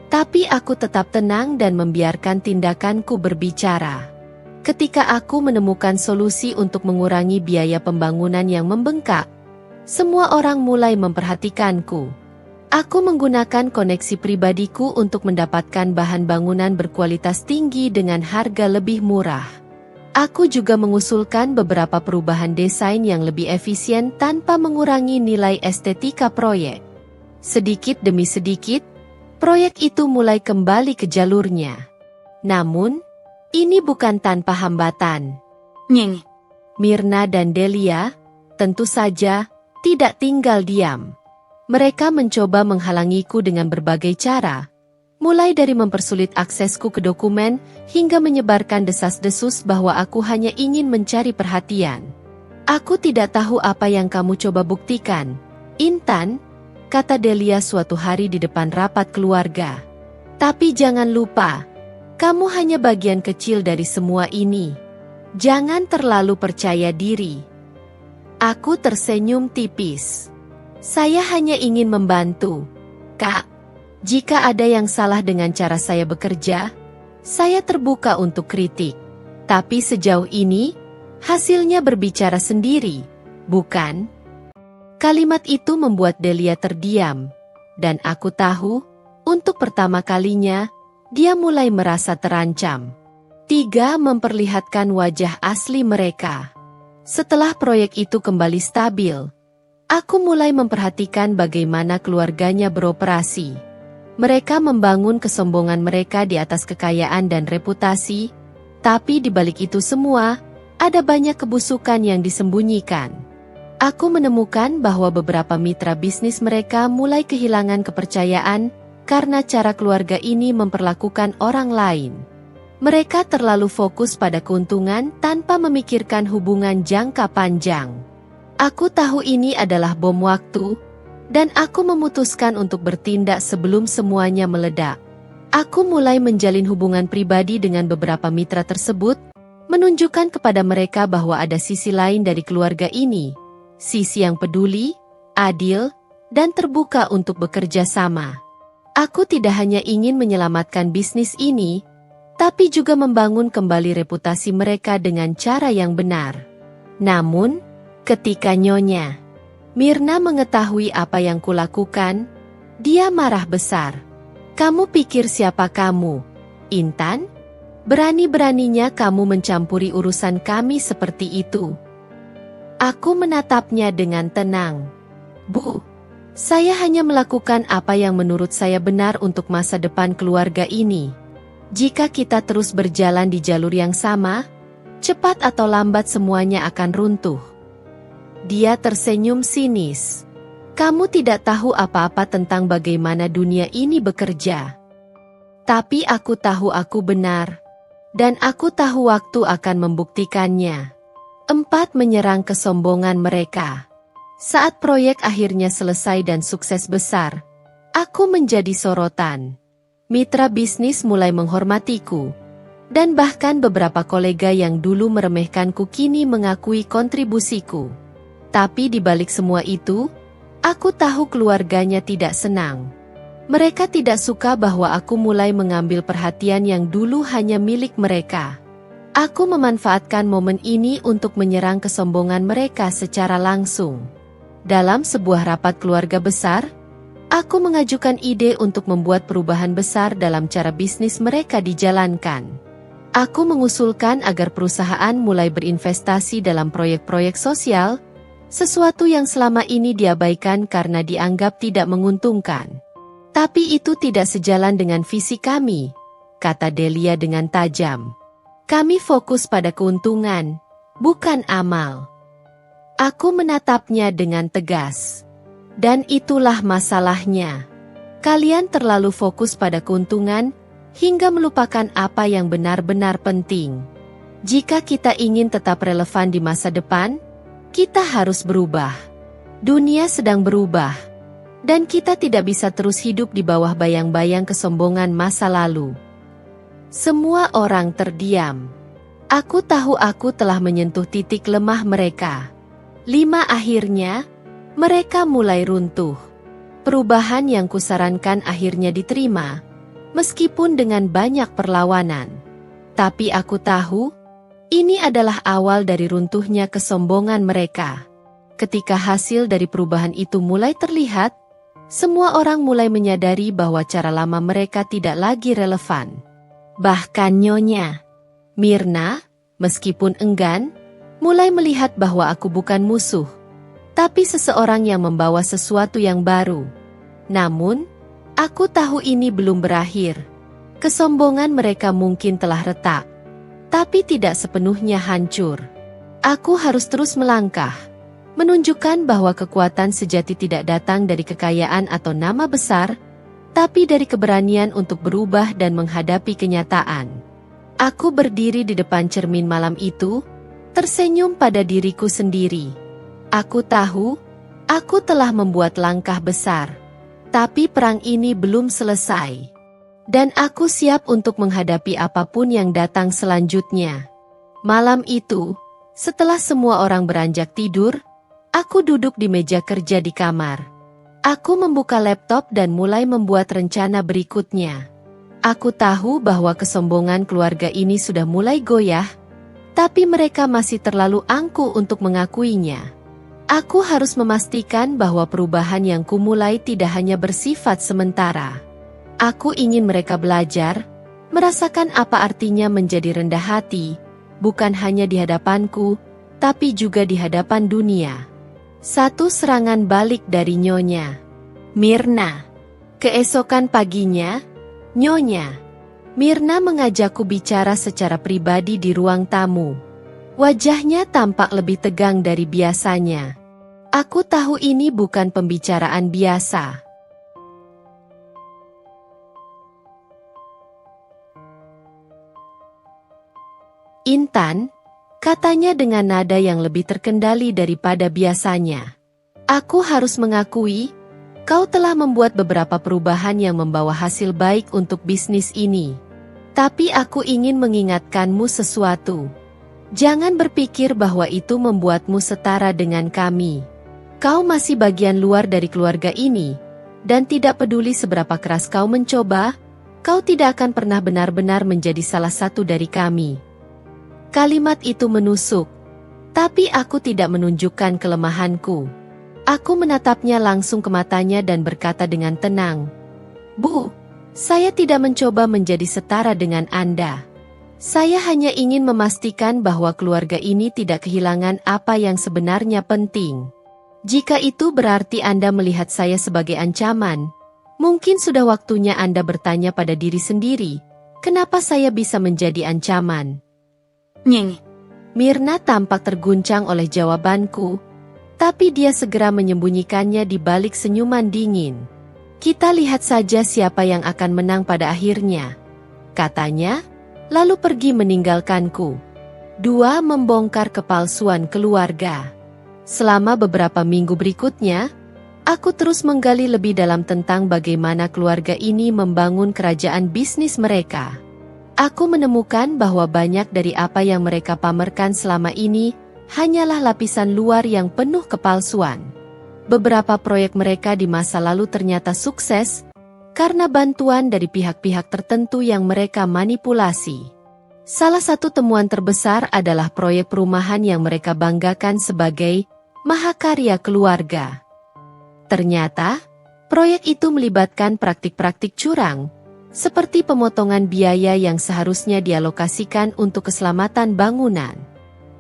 S1: Tapi aku tetap tenang dan membiarkan tindakanku berbicara. Ketika aku menemukan solusi untuk mengurangi biaya pembangunan yang membengkak, semua orang mulai memperhatikanku. Aku menggunakan koneksi pribadiku untuk mendapatkan bahan bangunan berkualitas tinggi dengan harga lebih murah. Aku juga mengusulkan beberapa perubahan desain yang lebih efisien tanpa mengurangi nilai estetika proyek. Sedikit demi sedikit, proyek itu mulai kembali ke jalurnya. Namun, ini bukan tanpa hambatan.
S2: Nyeng.
S1: Mirna dan Delia, tentu saja, tidak tinggal diam. Mereka mencoba menghalangiku dengan berbagai cara, mulai dari mempersulit aksesku ke dokumen, hingga menyebarkan desas-desus bahwa aku hanya ingin mencari perhatian. "Aku tidak tahu apa yang kamu coba buktikan, Intan," kata Delia suatu hari di depan rapat keluarga. "Tapi jangan lupa, kamu hanya bagian kecil dari semua ini. Jangan terlalu percaya diri." Aku tersenyum tipis. "Saya hanya ingin membantu, Kak. Jika ada yang salah dengan cara saya bekerja, saya terbuka untuk kritik. Tapi sejauh ini, hasilnya berbicara sendiri, bukan?" Kalimat itu membuat Delia terdiam, dan aku tahu, untuk pertama kalinya, dia mulai merasa terancam. 3. Memperlihatkan wajah asli mereka. Setelah proyek itu kembali stabil, aku mulai memperhatikan bagaimana keluarganya beroperasi. Mereka membangun kesombongan mereka di atas kekayaan dan reputasi, tapi di balik itu semua, ada banyak kebusukan yang disembunyikan. Aku menemukan bahwa beberapa mitra bisnis mereka mulai kehilangan kepercayaan karena cara keluarga ini memperlakukan orang lain. Mereka terlalu fokus pada keuntungan tanpa memikirkan hubungan jangka panjang. Aku tahu ini adalah bom waktu, dan aku memutuskan untuk bertindak sebelum semuanya meledak. Aku mulai menjalin hubungan pribadi dengan beberapa mitra tersebut, menunjukkan kepada mereka bahwa ada sisi lain dari keluarga ini, sisi yang peduli, adil, dan terbuka untuk bekerja sama. Aku tidak hanya ingin menyelamatkan bisnis ini, tapi juga membangun kembali reputasi mereka dengan cara yang benar. Namun, ketika Nyonya Mirna mengetahui apa yang kulakukan, dia marah besar. "Kamu pikir siapa kamu, Intan? Berani-beraninya kamu mencampuri urusan kami seperti itu?" Aku menatapnya dengan tenang. "Bu, saya hanya melakukan apa yang menurut saya benar untuk masa depan keluarga ini. Jika kita terus berjalan di jalur yang sama, cepat atau lambat semuanya akan runtuh." Dia tersenyum sinis. "Kamu tidak tahu apa-apa tentang bagaimana dunia ini bekerja. Tapi aku tahu aku benar. Dan aku tahu waktu akan membuktikannya." 4. Menyerang kesombongan mereka. Saat proyek akhirnya selesai dan sukses besar, aku menjadi sorotan. Mitra bisnis mulai menghormatiku. Dan bahkan beberapa kolega yang dulu meremehkanku kini mengakui kontribusiku. Tapi di balik semua itu, aku tahu keluarganya tidak senang. Mereka tidak suka bahwa aku mulai mengambil perhatian yang dulu hanya milik mereka. Aku memanfaatkan momen ini untuk menyerang kesombongan mereka secara langsung. Dalam sebuah rapat keluarga besar, aku mengajukan ide untuk membuat perubahan besar dalam cara bisnis mereka dijalankan. Aku mengusulkan agar perusahaan mulai berinvestasi dalam proyek-proyek sosial, sesuatu yang selama ini diabaikan karena dianggap tidak menguntungkan. Tapi itu tidak sejalan dengan visi kami, kata Delia dengan tajam. Kami fokus pada keuntungan, bukan amal. Aku menatapnya dengan tegas. Dan itulah masalahnya. Kalian terlalu fokus pada keuntungan, hingga melupakan apa yang benar-benar penting. Jika kita ingin tetap relevan di masa depan, kita harus berubah. Dunia sedang berubah. Dan kita tidak bisa terus hidup di bawah bayang-bayang kesombongan masa lalu. Semua orang terdiam. Aku tahu aku telah menyentuh titik lemah mereka. Akhirnya, mereka mulai runtuh. Perubahan yang kusarankan akhirnya diterima, meskipun dengan banyak perlawanan. Tapi aku tahu, ini adalah awal dari runtuhnya kesombongan mereka. Ketika hasil dari perubahan itu mulai terlihat, semua orang mulai menyadari bahwa cara lama mereka tidak lagi relevan. Bahkan Nyonya Mirna, meskipun enggan, mulai melihat bahwa aku bukan musuh, tapi seseorang yang membawa sesuatu yang baru. Namun, aku tahu ini belum berakhir. Kesombongan mereka mungkin telah retak, tapi tidak sepenuhnya hancur. Aku harus terus melangkah, menunjukkan bahwa kekuatan sejati tidak datang dari kekayaan atau nama besar, tapi dari keberanian untuk berubah dan menghadapi kenyataan. Aku berdiri di depan cermin malam itu, tersenyum pada diriku sendiri. Aku tahu, aku telah membuat langkah besar. Tapi perang ini belum selesai. Dan aku siap untuk menghadapi apapun yang datang selanjutnya. Malam itu, setelah semua orang beranjak tidur, aku duduk di meja kerja di kamar. Aku membuka laptop dan mulai membuat rencana berikutnya. Aku tahu bahwa kesombongan keluarga ini sudah mulai goyah, tapi mereka masih terlalu angkuh untuk mengakuinya. Aku harus memastikan bahwa perubahan yang kumulai tidak hanya bersifat sementara. Aku ingin mereka belajar, merasakan apa artinya menjadi rendah hati, bukan hanya di hadapanku, tapi juga di hadapan dunia. Satu serangan balik dari Nyonya Mirna. Keesokan paginya, Nyonya Mirna mengajakku bicara secara pribadi di ruang tamu. Wajahnya tampak lebih tegang dari biasanya. Aku tahu ini bukan pembicaraan biasa. Intan, katanya dengan nada yang lebih terkendali daripada biasanya. Aku harus mengakui, kau telah membuat beberapa perubahan yang membawa hasil baik untuk bisnis ini. Tapi aku ingin mengingatkanmu sesuatu. Jangan berpikir bahwa itu membuatmu setara dengan kami. Kau masih bagian luar dari keluarga ini, dan tidak peduli seberapa keras kau mencoba, kau tidak akan pernah benar-benar menjadi salah satu dari kami. Kalimat itu menusuk, tapi aku tidak menunjukkan kelemahanku. Aku menatapnya langsung ke matanya dan berkata dengan tenang, "Bu, saya tidak mencoba menjadi setara dengan Anda. Saya hanya ingin memastikan bahwa keluarga ini tidak kehilangan apa yang sebenarnya penting. Jika itu berarti Anda melihat saya sebagai ancaman, mungkin sudah waktunya Anda bertanya pada diri sendiri, kenapa saya bisa menjadi ancaman?"
S2: Nyeng.
S1: Mirna tampak terguncang oleh jawabanku, tapi dia segera menyembunyikannya di balik senyuman dingin. "Kita lihat saja siapa yang akan menang pada akhirnya," katanya, lalu pergi meninggalkanku. 2. Membongkar kepalsuan keluarga. Selama beberapa minggu berikutnya, aku terus menggali lebih dalam tentang bagaimana keluarga ini membangun kerajaan bisnis mereka. Aku menemukan bahwa banyak dari apa yang mereka pamerkan selama ini hanyalah lapisan luar yang penuh kepalsuan. Beberapa proyek mereka di masa lalu ternyata sukses karena bantuan dari pihak-pihak tertentu yang mereka manipulasi. Salah satu temuan terbesar adalah proyek perumahan yang mereka banggakan sebagai mahakarya keluarga. Ternyata, proyek itu melibatkan praktik-praktik curang, seperti pemotongan biaya yang seharusnya dialokasikan untuk keselamatan bangunan.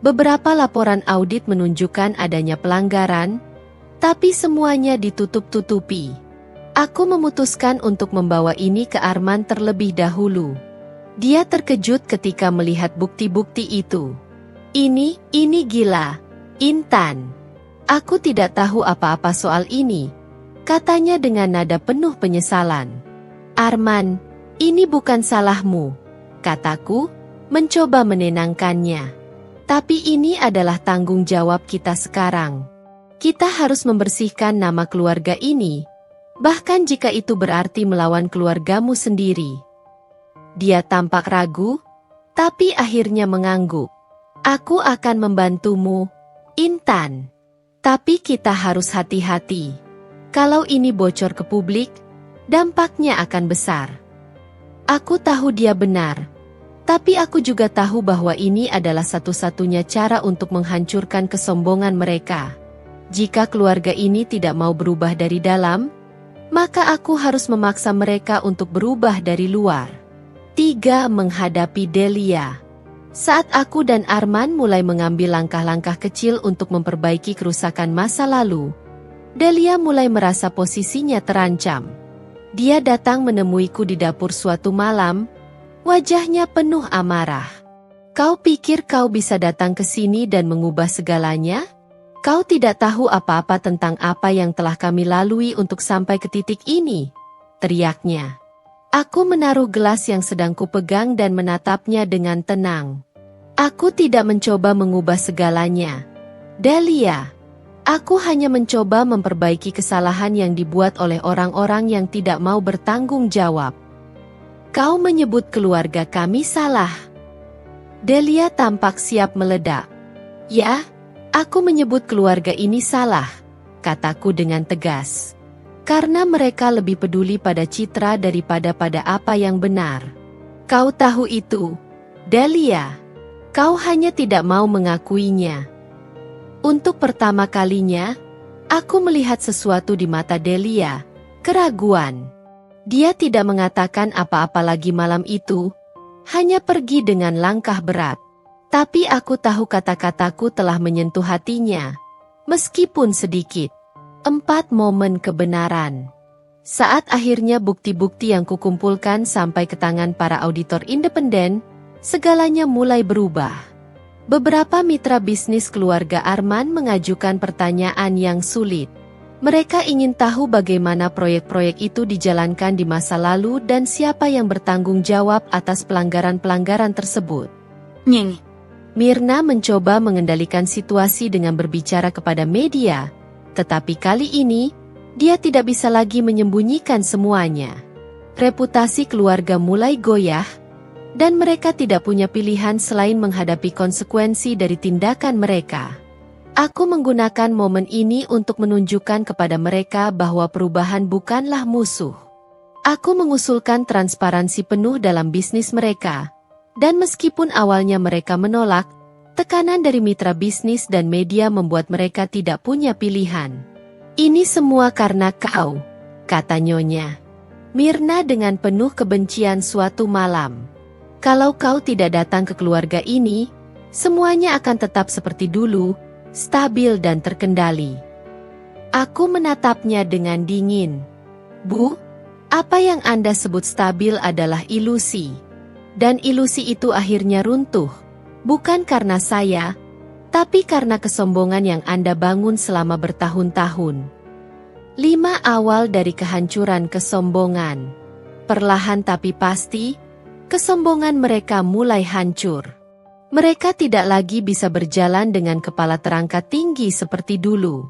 S1: Beberapa laporan audit menunjukkan adanya pelanggaran, tapi semuanya ditutup-tutupi. Aku memutuskan untuk membawa ini ke Arman terlebih dahulu. Dia terkejut ketika melihat bukti-bukti itu. Ini gila, Intan. Aku tidak tahu apa-apa soal ini, katanya dengan nada penuh penyesalan. Arman, ini bukan salahmu, kataku, mencoba menenangkannya. Tapi ini adalah tanggung jawab kita sekarang. Kita harus membersihkan nama keluarga ini, bahkan jika itu berarti melawan keluargamu sendiri. Dia tampak ragu, tapi akhirnya mengangguk. Aku akan membantumu, Intan. Tapi kita harus hati-hati. Kalau ini bocor ke publik, dampaknya akan besar. Aku tahu dia benar, tapi aku juga tahu bahwa ini adalah satu-satunya cara untuk menghancurkan kesombongan mereka. Jika keluarga ini tidak mau berubah dari dalam, maka aku harus memaksa mereka untuk berubah dari luar. 3. Menghadapi Delia. Saat aku dan Arman mulai mengambil langkah-langkah kecil untuk memperbaiki kerusakan masa lalu, Delia mulai merasa posisinya terancam. Dia datang menemuiku di dapur suatu malam, wajahnya penuh amarah. Kau pikir kau bisa datang ke sini dan mengubah segalanya? Kau tidak tahu apa-apa tentang apa yang telah kami lalui untuk sampai ke titik ini, teriaknya. Aku menaruh gelas yang sedang kupegang dan menatapnya dengan tenang. Aku tidak mencoba mengubah segalanya, Delia. Aku hanya mencoba memperbaiki kesalahan yang dibuat oleh orang-orang yang tidak mau bertanggung jawab. Kau menyebut keluarga kami salah. Delia tampak siap meledak. Ya, aku menyebut keluarga ini salah, kataku dengan tegas. Karena mereka lebih peduli pada citra daripada pada apa yang benar. Kau tahu itu, Delia. Kau hanya tidak mau mengakuinya. Untuk pertama kalinya, aku melihat sesuatu di mata Delia, keraguan. Dia tidak mengatakan apa-apa lagi malam itu, hanya pergi dengan langkah berat. Tapi aku tahu kata-kataku telah menyentuh hatinya, meskipun sedikit. 4 momen kebenaran. Saat akhirnya bukti-bukti yang kukumpulkan sampai ke tangan para auditor independen, segalanya mulai berubah. Beberapa mitra bisnis keluarga Arman mengajukan pertanyaan yang sulit. Mereka ingin tahu bagaimana proyek-proyek itu dijalankan di masa lalu dan siapa yang bertanggung jawab atas pelanggaran-pelanggaran tersebut.
S2: Nyeng.
S1: Mirna mencoba mengendalikan situasi dengan berbicara kepada media, tetapi kali ini, dia tidak bisa lagi menyembunyikan semuanya. Reputasi keluarga mulai goyah, dan mereka tidak punya pilihan selain menghadapi konsekuensi dari tindakan mereka. Aku menggunakan momen ini untuk menunjukkan kepada mereka bahwa perubahan bukanlah musuh. Aku mengusulkan transparansi penuh dalam bisnis mereka, dan meskipun awalnya mereka menolak, tekanan dari mitra bisnis dan media membuat mereka tidak punya pilihan. Ini semua karena kau, kata Nyonya Mirna dengan penuh kebencian suatu malam. Kalau kau tidak datang ke keluarga ini, semuanya akan tetap seperti dulu, stabil dan terkendali. Aku menatapnya dengan dingin. Bu, apa yang Anda sebut stabil adalah ilusi. Dan ilusi itu akhirnya runtuh. Bukan karena saya, tapi karena kesombongan yang Anda bangun selama bertahun-tahun. 5 awal dari kehancuran kesombongan. Perlahan tapi pasti, kesombongan mereka mulai hancur. Mereka tidak lagi bisa berjalan dengan kepala terangkat tinggi seperti dulu.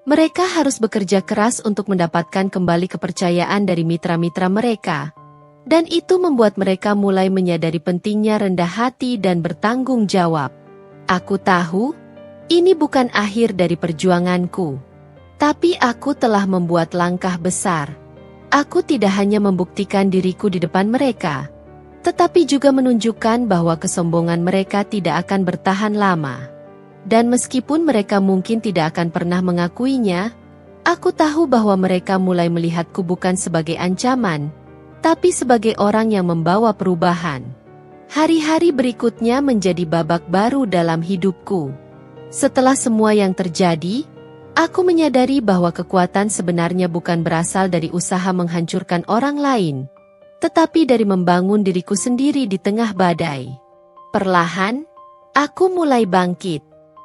S1: Mereka harus bekerja keras untuk mendapatkan kembali kepercayaan dari mitra-mitra mereka. Dan itu membuat mereka mulai menyadari pentingnya rendah hati dan bertanggung jawab. Aku tahu, ini bukan akhir dari perjuanganku. Tapi aku telah membuat langkah besar. Aku tidak hanya membuktikan diriku di depan mereka, tetapi juga menunjukkan bahwa kesombongan mereka tidak akan bertahan lama. Dan meskipun mereka mungkin tidak akan pernah mengakuinya, aku tahu bahwa mereka mulai melihatku bukan sebagai ancaman, tapi sebagai orang yang membawa perubahan. Hari-hari berikutnya menjadi babak baru dalam hidupku. Setelah semua yang terjadi, aku menyadari bahwa kekuatan sebenarnya bukan berasal dari usaha menghancurkan orang lain, tetapi dari membangun diriku sendiri di tengah badai. Perlahan, aku mulai bangkit.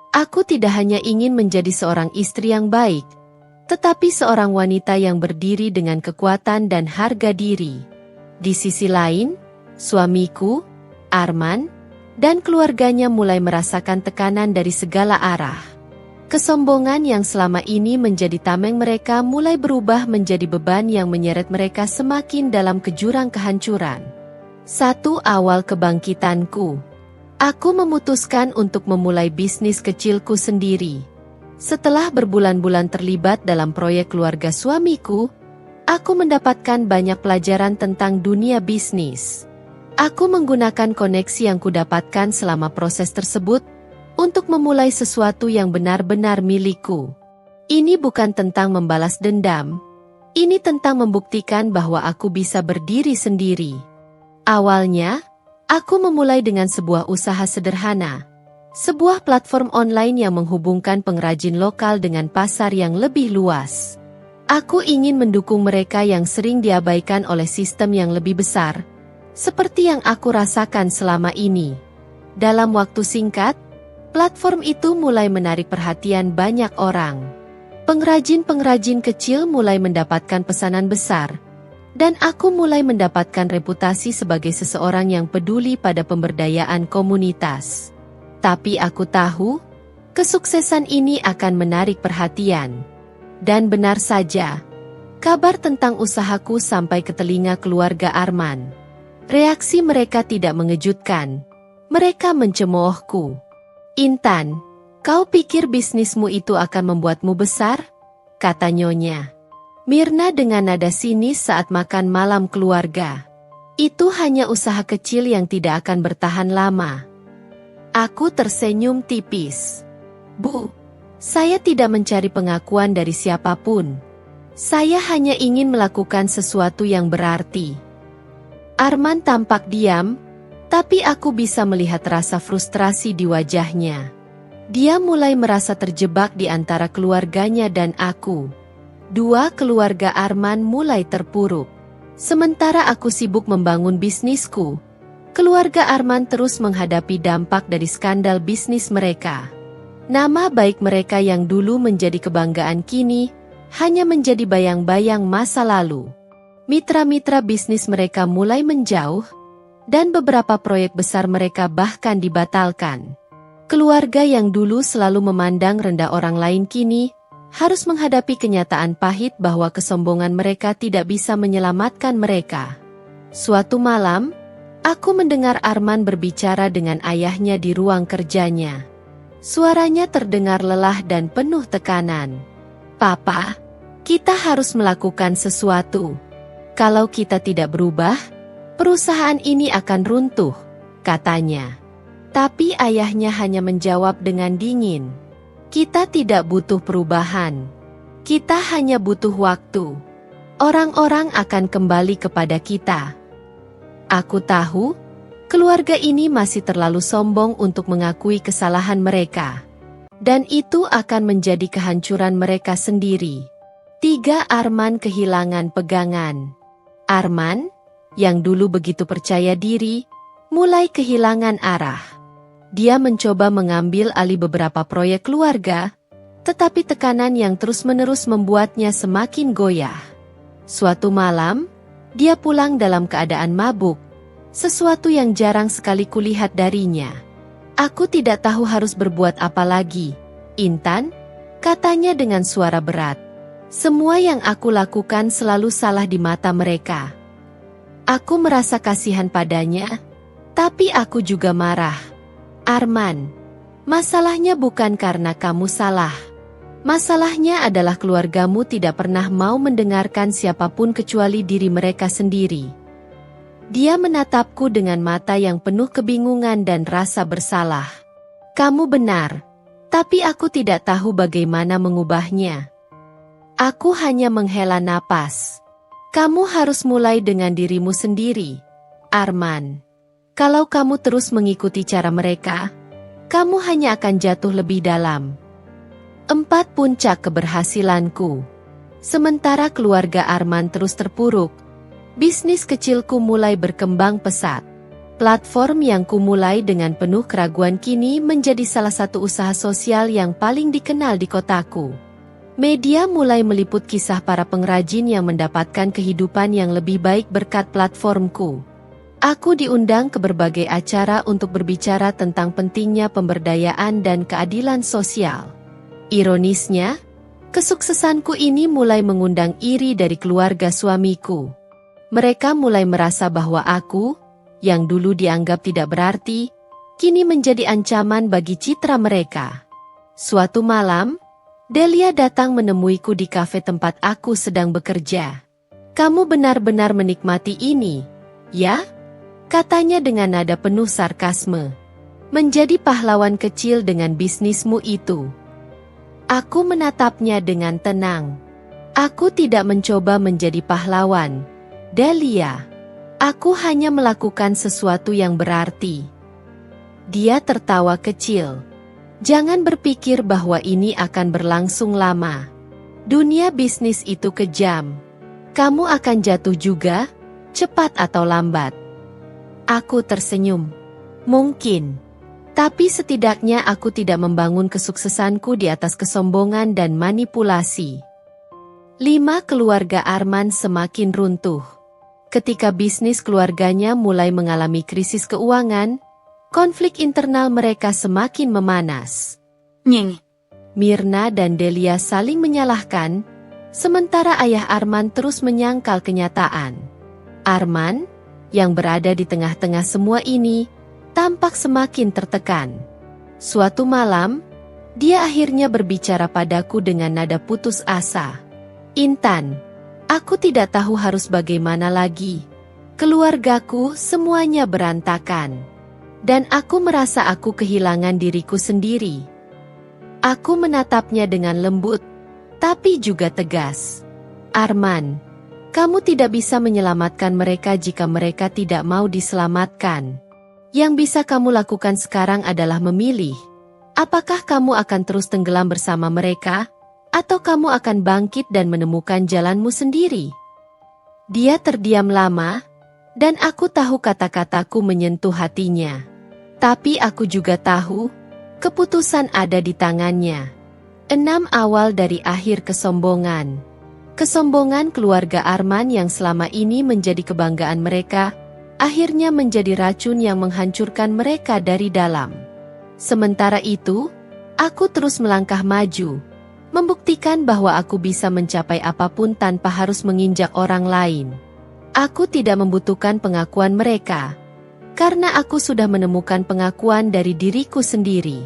S1: Aku tidak hanya ingin menjadi seorang istri yang baik, tetapi seorang wanita yang berdiri dengan kekuatan dan harga diri. Di sisi lain, suamiku, Arman, dan keluarganya mulai merasakan tekanan dari segala arah. Kesombongan yang selama ini menjadi tameng mereka mulai berubah menjadi beban yang menyeret mereka semakin dalam ke jurang kehancuran. Satu awal kebangkitanku. Aku memutuskan untuk memulai bisnis kecilku sendiri. Setelah berbulan-bulan terlibat dalam proyek keluarga suamiku, aku mendapatkan banyak pelajaran tentang dunia bisnis. Aku menggunakan koneksi yang kudapatkan selama proses tersebut untuk memulai sesuatu yang benar-benar milikku. Ini bukan tentang membalas dendam. Ini tentang membuktikan bahwa aku bisa berdiri sendiri. Awalnya, aku memulai dengan sebuah usaha sederhana, sebuah platform online yang menghubungkan pengrajin lokal dengan pasar yang lebih luas. Aku ingin mendukung mereka yang sering diabaikan oleh sistem yang lebih besar, seperti yang aku rasakan selama ini. Dalam waktu singkat, platform itu mulai menarik perhatian banyak orang. Pengrajin-pengrajin kecil mulai mendapatkan pesanan besar, dan aku mulai mendapatkan reputasi sebagai seseorang yang peduli pada pemberdayaan komunitas. Tapi aku tahu, kesuksesan ini akan menarik perhatian. Dan benar saja, kabar tentang usahaku sampai ke telinga keluarga Arman. Reaksi mereka tidak mengejutkan. Mereka mencemoohku. "Intan, kau pikir bisnismu itu akan membuatmu besar?" kata Nyonya Mirna dengan nada sinis saat makan malam keluarga. "Itu hanya usaha kecil yang tidak akan bertahan lama." Aku tersenyum tipis. "Bu, saya tidak mencari pengakuan dari siapapun. Saya hanya ingin melakukan sesuatu yang berarti." Arman tampak diam, tapi aku bisa melihat rasa frustrasi di wajahnya. Dia mulai merasa terjebak di antara keluarganya dan aku. Dua keluarga Arman mulai terpuruk. Sementara aku sibuk membangun bisnisku, keluarga Arman terus menghadapi dampak dari skandal bisnis mereka. Nama baik mereka yang dulu menjadi kebanggaan kini hanya menjadi bayang-bayang masa lalu. Mitra-mitra bisnis mereka mulai menjauh, dan beberapa proyek besar mereka bahkan dibatalkan. Keluarga yang dulu selalu memandang rendah orang lain kini harus menghadapi kenyataan pahit bahwa kesombongan mereka tidak bisa menyelamatkan mereka. Suatu malam, aku mendengar Arman berbicara dengan ayahnya di ruang kerjanya. Suaranya terdengar lelah dan penuh tekanan. "Papa, kita harus melakukan sesuatu. Kalau kita tidak berubah, perusahaan ini akan runtuh," katanya. Tapi ayahnya hanya menjawab dengan dingin. "Kita tidak butuh perubahan. Kita hanya butuh waktu. Orang-orang akan kembali kepada kita." Aku tahu, keluarga ini masih terlalu sombong untuk mengakui kesalahan mereka. Dan itu akan menjadi kehancuran mereka sendiri. Arman kehilangan pegangan. Arman, yang dulu begitu percaya diri, mulai kehilangan arah. Dia mencoba mengambil alih beberapa proyek keluarga, tetapi tekanan yang terus-menerus membuatnya semakin goyah. Suatu malam, dia pulang dalam keadaan mabuk, sesuatu yang jarang sekali kulihat darinya. "Aku tidak tahu harus berbuat apa lagi, Intan," katanya dengan suara berat. "Semua yang aku lakukan selalu salah di mata mereka. Aku merasa kasihan padanya, tapi aku juga marah. Arman, masalahnya bukan karena kamu salah. Masalahnya adalah keluargamu tidak pernah mau mendengarkan siapapun kecuali diri mereka sendiri." Dia menatapku dengan mata yang penuh kebingungan dan rasa bersalah. Kamu benar, tapi aku tidak tahu bagaimana mengubahnya. Aku hanya menghela napas. Kamu harus mulai dengan dirimu sendiri, Arman. Kalau kamu terus mengikuti cara mereka, kamu hanya akan jatuh lebih dalam. 4 puncak keberhasilanku. Sementara keluarga Arman terus terpuruk, bisnis kecilku mulai berkembang pesat. Platform yang kumulai dengan penuh keraguan kini menjadi salah satu usaha sosial yang paling dikenal di kotaku. Media mulai meliput kisah para pengrajin yang mendapatkan kehidupan yang lebih baik berkat platformku. Aku diundang ke berbagai acara untuk berbicara tentang pentingnya pemberdayaan dan keadilan sosial. Ironisnya, kesuksesanku ini mulai mengundang iri dari keluarga suamiku. Mereka mulai merasa bahwa aku, yang dulu dianggap tidak berarti, kini menjadi ancaman bagi citra mereka. Suatu malam, Delia datang menemuiku di kafe tempat aku sedang bekerja. "Kamu benar-benar menikmati ini, ya?" Katanya dengan nada penuh sarkasme. "Menjadi pahlawan kecil dengan bisnismu itu." Aku menatapnya dengan tenang. "Aku tidak mencoba menjadi pahlawan, Delia. Aku hanya melakukan sesuatu yang berarti." Dia tertawa kecil. "Jangan berpikir bahwa ini akan berlangsung lama. Dunia bisnis itu kejam. Kamu akan jatuh juga, cepat atau lambat." Aku tersenyum. "Mungkin. Tapi setidaknya aku tidak membangun kesuksesanku di atas kesombongan dan manipulasi." 5. Keluarga Arman semakin runtuh. Ketika bisnis keluarganya mulai mengalami krisis keuangan, konflik internal mereka semakin memanas.
S2: Nyeng.
S1: Mirna dan Delia saling menyalahkan, sementara ayah Arman terus menyangkal kenyataan. Arman, yang berada di tengah-tengah semua ini, tampak semakin tertekan. Suatu malam, dia akhirnya berbicara padaku dengan nada putus asa. "Intan, aku tidak tahu harus bagaimana lagi. Keluargaku semuanya berantakan. Dan aku merasa aku kehilangan diriku sendiri." Aku menatapnya dengan lembut, tapi juga tegas. "Arman, kamu tidak bisa menyelamatkan mereka jika mereka tidak mau diselamatkan. Yang bisa kamu lakukan sekarang adalah memilih. Apakah kamu akan terus tenggelam bersama mereka, atau kamu akan bangkit dan menemukan jalanmu sendiri?" Dia terdiam lama, dan aku tahu kata-kataku menyentuh hatinya. Tapi aku juga tahu, keputusan ada di tangannya. 6. Awal dari akhir kesombongan. Kesombongan keluarga Arman yang selama ini menjadi kebanggaan mereka, akhirnya menjadi racun yang menghancurkan mereka dari dalam. Sementara itu, aku terus melangkah maju, membuktikan bahwa aku bisa mencapai apapun tanpa harus menginjak orang lain. Aku tidak membutuhkan pengakuan mereka, karena aku sudah menemukan pengakuan dari diriku sendiri.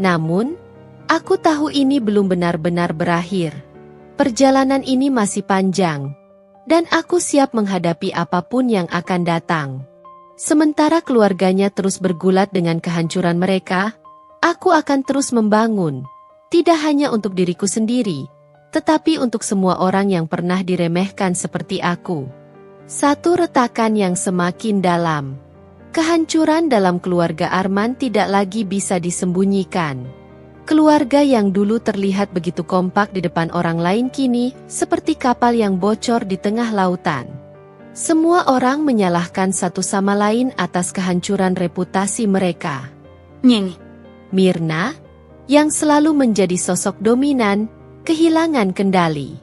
S1: Namun, aku tahu ini belum benar-benar berakhir. Perjalanan ini masih panjang, dan aku siap menghadapi apapun yang akan datang. Sementara keluarganya terus bergulat dengan kehancuran mereka, aku akan terus membangun, tidak hanya untuk diriku sendiri, tetapi untuk semua orang yang pernah diremehkan seperti aku. 1. Retakan yang semakin dalam. Kehancuran dalam keluarga Arman tidak lagi bisa disembunyikan. Keluarga yang dulu terlihat begitu kompak di depan orang lain kini seperti kapal yang bocor di tengah lautan. Semua orang menyalahkan satu sama lain atas kehancuran reputasi mereka.
S2: Nyeng.
S1: Mirna, yang selalu menjadi sosok dominan, kehilangan kendali.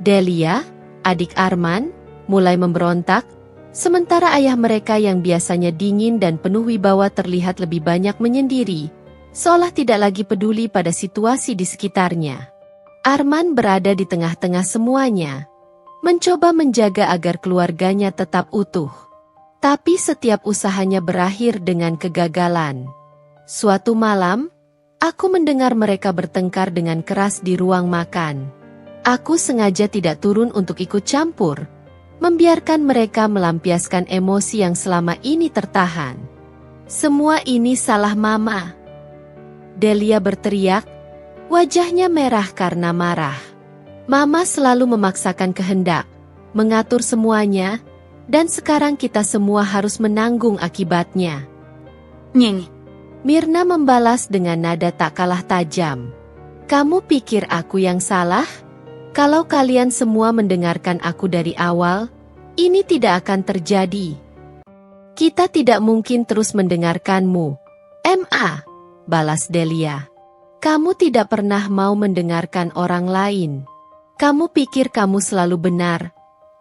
S1: Delia, adik Arman, mulai memberontak, sementara ayah mereka yang biasanya dingin dan penuh wibawa terlihat lebih banyak menyendiri, seolah tidak lagi peduli pada situasi di sekitarnya. Arman berada di tengah-tengah semuanya, mencoba menjaga agar keluarganya tetap utuh. Tapi setiap usahanya berakhir dengan kegagalan. Suatu malam, aku mendengar mereka bertengkar dengan keras di ruang makan. Aku sengaja tidak turun untuk ikut campur, membiarkan mereka melampiaskan emosi yang selama ini tertahan. Semua ini salah Mama. Delia berteriak, wajahnya merah karena marah. Mama selalu memaksakan kehendak, mengatur semuanya, dan sekarang kita semua harus menanggung akibatnya.
S2: Nyeng.
S1: Mirna membalas dengan nada tak kalah tajam. Kamu pikir aku yang salah? Kalau kalian semua mendengarkan aku dari awal, ini tidak akan terjadi. Kita tidak mungkin terus mendengarkanmu. Balas Delia. Kamu tidak pernah mau mendengarkan orang lain. Kamu pikir kamu selalu benar,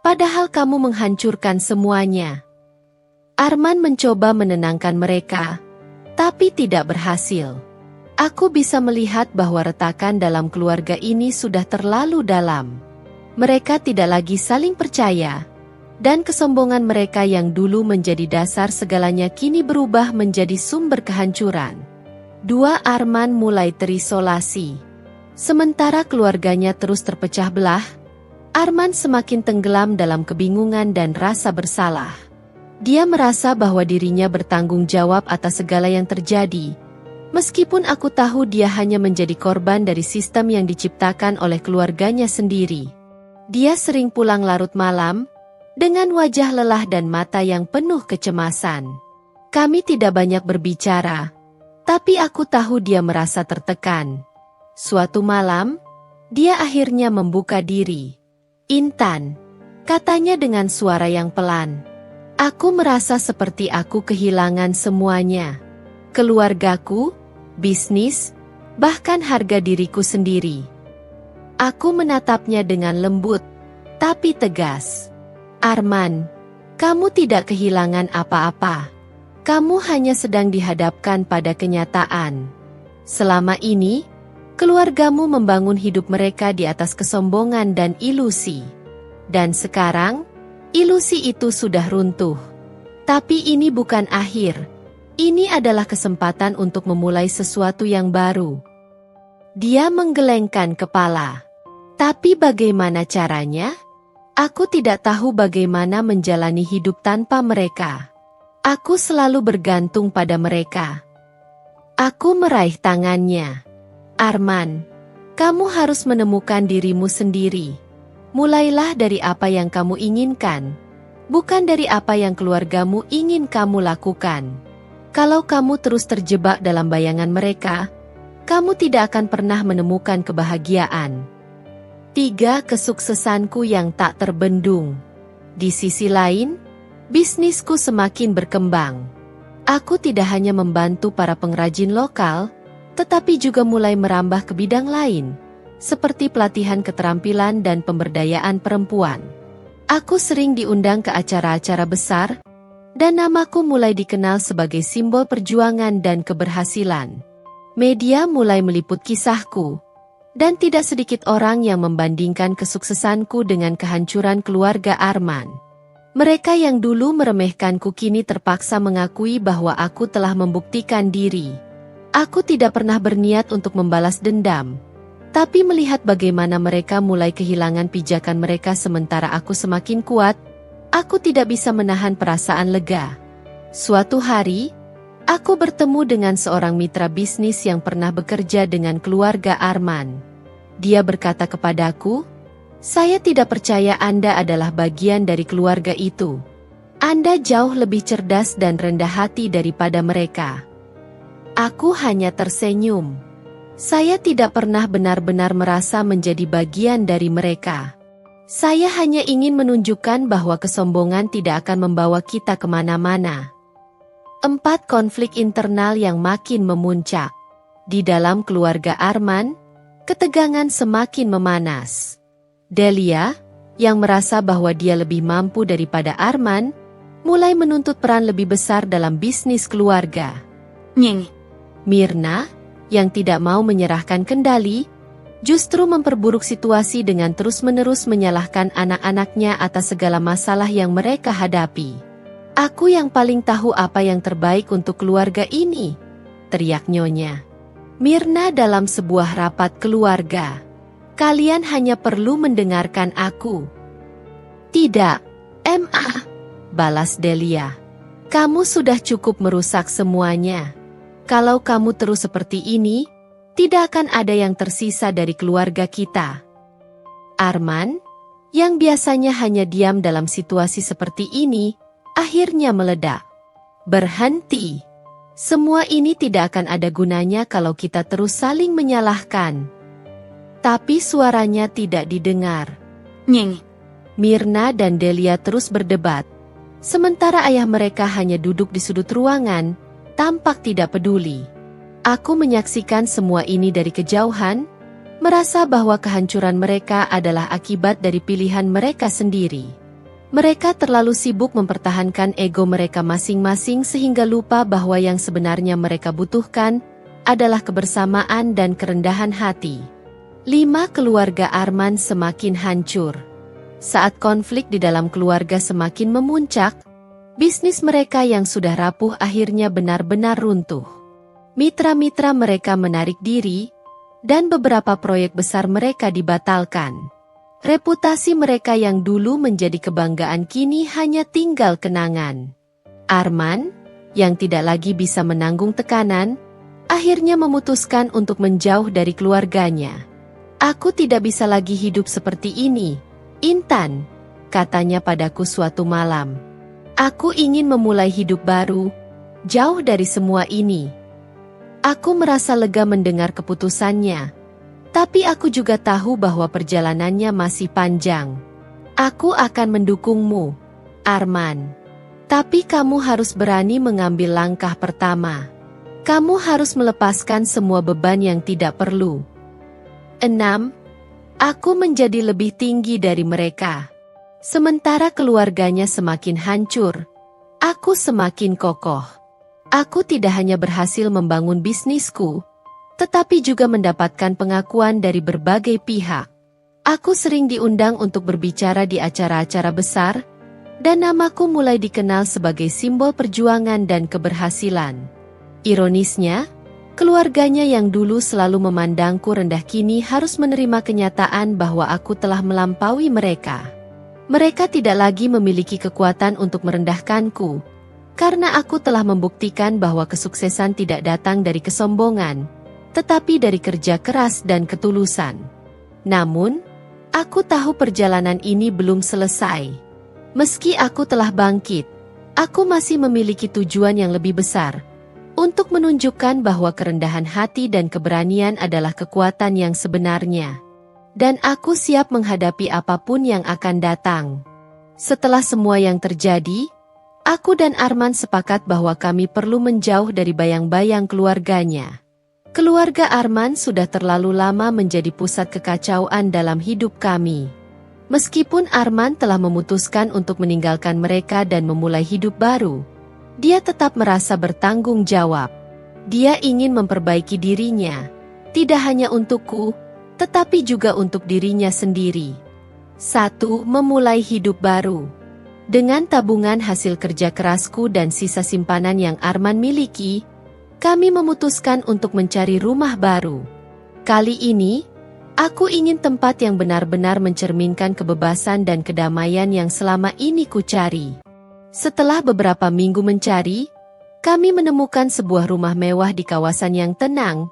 S1: padahal kamu menghancurkan semuanya. Arman mencoba menenangkan mereka, tapi tidak berhasil. Aku bisa melihat bahwa retakan dalam keluarga ini sudah terlalu dalam. Mereka tidak lagi saling percaya, dan kesombongan mereka yang dulu menjadi dasar segalanya kini berubah menjadi sumber kehancuran. Arman mulai terisolasi. Sementara keluarganya terus terpecah belah, Arman semakin tenggelam dalam kebingungan dan rasa bersalah. Dia merasa bahwa dirinya bertanggung jawab atas segala yang terjadi. Meskipun aku tahu dia hanya menjadi korban dari sistem yang diciptakan oleh keluarganya sendiri. Dia sering pulang larut malam, dengan wajah lelah dan mata yang penuh kecemasan. Kami tidak banyak berbicara, tapi aku tahu dia merasa tertekan. Suatu malam, dia akhirnya membuka diri. Intan, katanya dengan suara yang pelan. Aku merasa seperti aku kehilangan semuanya. Keluargaku, bisnis, bahkan harga diriku sendiri. Aku menatapnya dengan lembut, tapi tegas. Arman, kamu tidak kehilangan apa-apa. Kamu hanya sedang dihadapkan pada kenyataan. Selama ini, keluargamu membangun hidup mereka di atas kesombongan dan ilusi. Dan sekarang, ilusi itu sudah runtuh. Tapi ini bukan akhir. Ini adalah kesempatan untuk memulai sesuatu yang baru. Dia menggelengkan kepala. Tapi bagaimana caranya? Aku tidak tahu bagaimana menjalani hidup tanpa mereka. Aku selalu bergantung pada mereka. Aku meraih tangannya. Arman, kamu harus menemukan dirimu sendiri. Mulailah dari apa yang kamu inginkan, bukan dari apa yang keluargamu ingin kamu lakukan. Kalau kamu terus terjebak dalam bayangan mereka, kamu tidak akan pernah menemukan kebahagiaan. 3. Kesuksesanku yang tak terbendung. Di sisi lain, bisnisku semakin berkembang. Aku tidak hanya membantu para pengrajin lokal, tetapi juga mulai merambah ke bidang lain, seperti pelatihan keterampilan dan pemberdayaan perempuan. Aku sering diundang ke acara-acara besar, dan namaku mulai dikenal sebagai simbol perjuangan dan keberhasilan. Media mulai meliput kisahku, dan tidak sedikit orang yang membandingkan kesuksesanku dengan kehancuran keluarga Arman. Mereka yang dulu meremehkanku kini terpaksa mengakui bahwa aku telah membuktikan diri. Aku tidak pernah berniat untuk membalas dendam. Tapi melihat bagaimana mereka mulai kehilangan pijakan mereka sementara aku semakin kuat, aku tidak bisa menahan perasaan lega. Suatu hari, aku bertemu dengan seorang mitra bisnis yang pernah bekerja dengan keluarga Arman. Dia berkata kepadaku, "Saya tidak percaya Anda adalah bagian dari keluarga itu. Anda jauh lebih cerdas dan rendah hati daripada mereka." Aku hanya tersenyum. Saya tidak pernah benar-benar merasa menjadi bagian dari mereka. Saya hanya ingin menunjukkan bahwa kesombongan tidak akan membawa kita kemana-mana. 4. Konflik internal yang makin memuncak. Di dalam keluarga Arman, ketegangan semakin memanas. Delia, yang merasa bahwa dia lebih mampu daripada Arman, mulai menuntut peran lebih besar dalam bisnis keluarga.
S2: Nyeng.
S1: Mirna, yang tidak mau menyerahkan kendali, justru memperburuk situasi dengan terus-menerus menyalahkan anak-anaknya atas segala masalah yang mereka hadapi. "Aku yang paling tahu apa yang terbaik untuk keluarga ini," teriak Nyonya Mirna dalam sebuah rapat keluarga. "Kalian hanya perlu mendengarkan aku." "Tidak," balas Delia. Kamu sudah cukup merusak semuanya. Kalau kamu terus seperti ini, tidak akan ada yang tersisa dari keluarga kita. Arman, yang biasanya hanya diam dalam situasi seperti ini, akhirnya meledak. Berhenti. Semua ini tidak akan ada gunanya kalau kita terus saling menyalahkan. Tapi suaranya tidak didengar.
S2: Nyeng.
S1: Mirna dan Delia terus berdebat. Sementara ayah mereka hanya duduk di sudut ruangan, tampak tidak peduli. Aku menyaksikan semua ini dari kejauhan, merasa bahwa kehancuran mereka adalah akibat dari pilihan mereka sendiri. Mereka terlalu sibuk mempertahankan ego mereka masing-masing sehingga lupa bahwa yang sebenarnya mereka butuhkan adalah kebersamaan dan kerendahan hati. 5 keluarga Arman semakin hancur. Saat konflik di dalam keluarga semakin memuncak, bisnis mereka yang sudah rapuh akhirnya benar-benar runtuh. Mitra-mitra mereka menarik diri, dan beberapa proyek besar mereka dibatalkan. Reputasi mereka yang dulu menjadi kebanggaan kini hanya tinggal kenangan. Arman, yang tidak lagi bisa menanggung tekanan, akhirnya memutuskan untuk menjauh dari keluarganya. Aku tidak bisa lagi hidup seperti ini, Intan, katanya padaku suatu malam. Aku ingin memulai hidup baru, jauh dari semua ini. Aku merasa lega mendengar keputusannya, tapi aku juga tahu bahwa perjalanannya masih panjang. Aku akan mendukungmu, Arman. Tapi kamu harus berani mengambil langkah pertama. Kamu harus melepaskan semua beban yang tidak perlu. 6. Aku menjadi lebih tinggi dari mereka. Sementara keluarganya semakin hancur, aku semakin kokoh. Aku tidak hanya berhasil membangun bisnisku, tetapi juga mendapatkan pengakuan dari berbagai pihak. Aku sering diundang untuk berbicara di acara-acara besar, dan namaku mulai dikenal sebagai simbol perjuangan dan keberhasilan. Ironisnya, keluarganya yang dulu selalu memandangku rendah kini harus menerima kenyataan bahwa aku telah melampaui mereka. Mereka tidak lagi memiliki kekuatan untuk merendahkanku, karena aku telah membuktikan bahwa kesuksesan tidak datang dari kesombongan, tetapi dari kerja keras dan ketulusan. Namun, aku tahu perjalanan ini belum selesai. Meski aku telah bangkit, aku masih memiliki tujuan yang lebih besar, untuk menunjukkan bahwa kerendahan hati dan keberanian adalah kekuatan yang sebenarnya. Dan aku siap menghadapi apapun yang akan datang. Setelah semua yang terjadi, aku dan Arman sepakat bahwa kami perlu menjauh dari bayang-bayang keluarganya. Keluarga Arman sudah terlalu lama menjadi pusat kekacauan dalam hidup kami. Meskipun Arman telah memutuskan untuk meninggalkan mereka dan memulai hidup baru, dia tetap merasa bertanggung jawab. Dia ingin memperbaiki dirinya, tidak hanya untukku, tetapi juga untuk dirinya sendiri. 1. Memulai hidup baru. Dengan tabungan hasil kerja kerasku dan sisa simpanan yang Arman miliki, kami memutuskan untuk mencari rumah baru. Kali ini, aku ingin tempat yang benar-benar mencerminkan kebebasan dan kedamaian yang selama ini ku cari. Setelah beberapa minggu mencari, kami menemukan sebuah rumah mewah di kawasan yang tenang,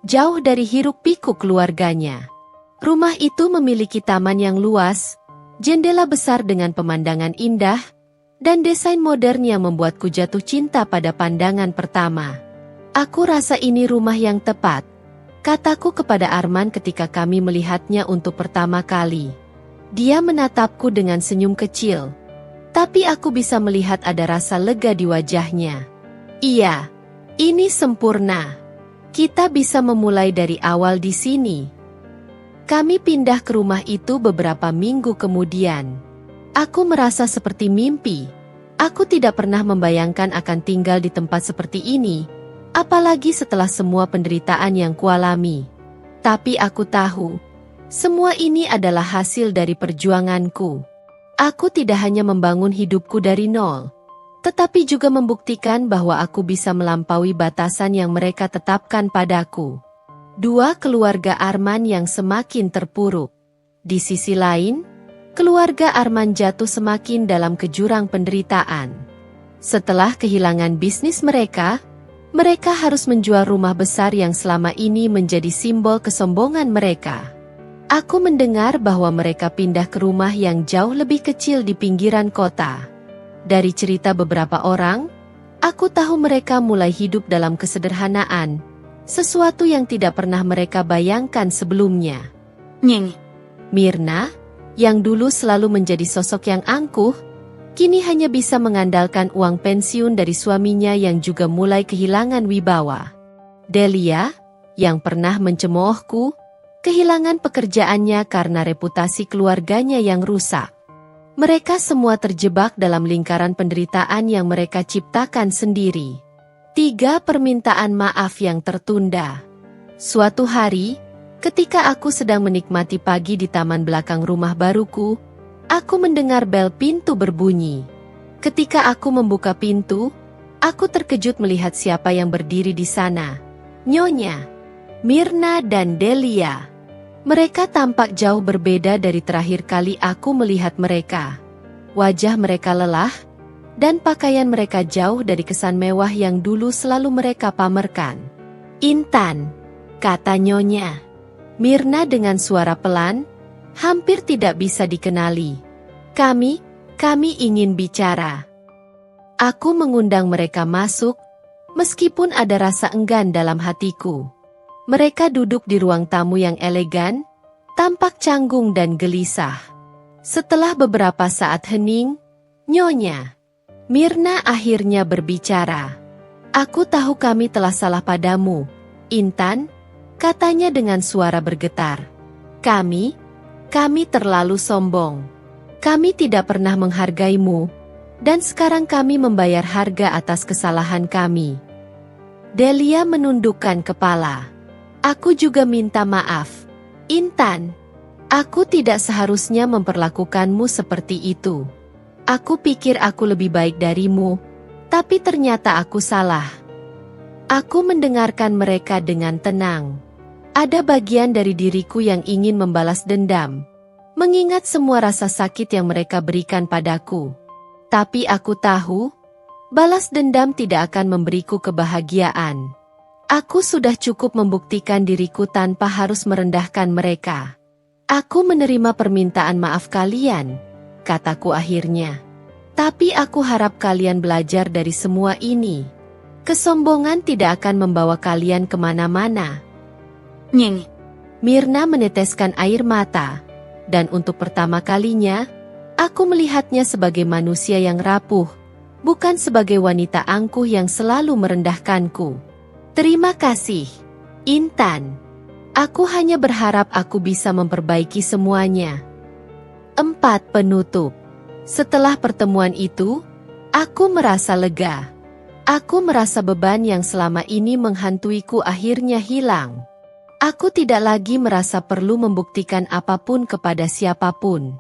S1: jauh dari hiruk-pikuk keluarganya. Rumah itu memiliki taman yang luas, jendela besar dengan pemandangan indah, dan desain modern yang membuatku jatuh cinta pada pandangan pertama. Aku rasa ini rumah yang tepat, kataku kepada Arman ketika kami melihatnya untuk pertama kali. Dia menatapku dengan senyum kecil, tapi aku bisa melihat ada rasa lega di wajahnya. Iya, ini sempurna. Kita bisa memulai dari awal di sini. Kami pindah ke rumah itu beberapa minggu kemudian. Aku merasa seperti mimpi. Aku tidak pernah membayangkan akan tinggal di tempat seperti ini, apalagi setelah semua penderitaan yang kualami. Tapi aku tahu, semua ini adalah hasil dari perjuanganku. Aku tidak hanya membangun hidupku dari nol, tetapi juga membuktikan bahwa aku bisa melampaui batasan yang mereka tetapkan padaku. 2. Keluarga Arman yang semakin terpuruk. Di sisi lain, keluarga Arman jatuh semakin dalam kejurang penderitaan. Setelah kehilangan bisnis mereka harus menjual rumah besar yang selama ini menjadi simbol kesombongan mereka. Aku mendengar bahwa mereka pindah ke rumah yang jauh lebih kecil di pinggiran kota. Dari cerita beberapa orang, aku tahu mereka mulai hidup dalam kesederhanaan, sesuatu yang tidak pernah mereka bayangkan sebelumnya.
S2: Nyeng.
S1: Mirna, yang dulu selalu menjadi sosok yang angkuh, kini hanya bisa mengandalkan uang pensiun dari suaminya yang juga mulai kehilangan wibawa. Delia, yang pernah mencemoohku, kehilangan pekerjaannya karena reputasi keluarganya yang rusak. Mereka semua terjebak dalam lingkaran penderitaan yang mereka ciptakan sendiri. 3 permintaan maaf yang tertunda. Suatu hari, ketika aku sedang menikmati pagi di taman belakang rumah baruku, aku mendengar bel pintu berbunyi. Ketika aku membuka pintu, aku terkejut melihat siapa yang berdiri di sana. Nyonya, Mirna dan Delia. Mereka tampak jauh berbeda dari terakhir kali aku melihat mereka. Wajah mereka lelah, dan pakaian mereka jauh dari kesan mewah yang dulu selalu mereka pamerkan. Intan, kata Nyonya Mirna dengan suara pelan, hampir tidak bisa dikenali. Kami ingin bicara. Aku mengundang mereka masuk, meskipun ada rasa enggan dalam hatiku. Mereka duduk di ruang tamu yang elegan, tampak canggung dan gelisah. Setelah beberapa saat hening, Nyonya Mirna akhirnya berbicara. Aku tahu kami telah salah padamu, Intan, katanya dengan suara bergetar. Kami terlalu sombong. Kami tidak pernah menghargaimu, dan sekarang kami membayar harga atas kesalahan kami. Delia menundukkan kepala. Aku juga minta maaf. Intan, aku tidak seharusnya memperlakukanmu seperti itu. Aku pikir aku lebih baik darimu, tapi ternyata aku salah. Aku mendengarkan mereka dengan tenang. Ada bagian dari diriku yang ingin membalas dendam, mengingat semua rasa sakit yang mereka berikan padaku. Tapi aku tahu, balas dendam tidak akan memberiku kebahagiaan. Aku sudah cukup membuktikan diriku tanpa harus merendahkan mereka. Aku menerima permintaan maaf kalian, kataku akhirnya. Tapi aku harap kalian belajar dari semua ini. Kesombongan tidak akan membawa kalian kemana-mana.
S2: Nyeng.
S1: Mirna meneteskan air mata, dan untuk pertama kalinya, aku melihatnya sebagai manusia yang rapuh, bukan sebagai wanita angkuh yang selalu merendahkanku. Terima kasih, Intan. Aku hanya berharap aku bisa memperbaiki semuanya. 4 penutup. Setelah pertemuan itu, aku merasa lega. Aku merasa beban yang selama ini menghantuiku akhirnya hilang. Aku tidak lagi merasa perlu membuktikan apapun kepada siapapun.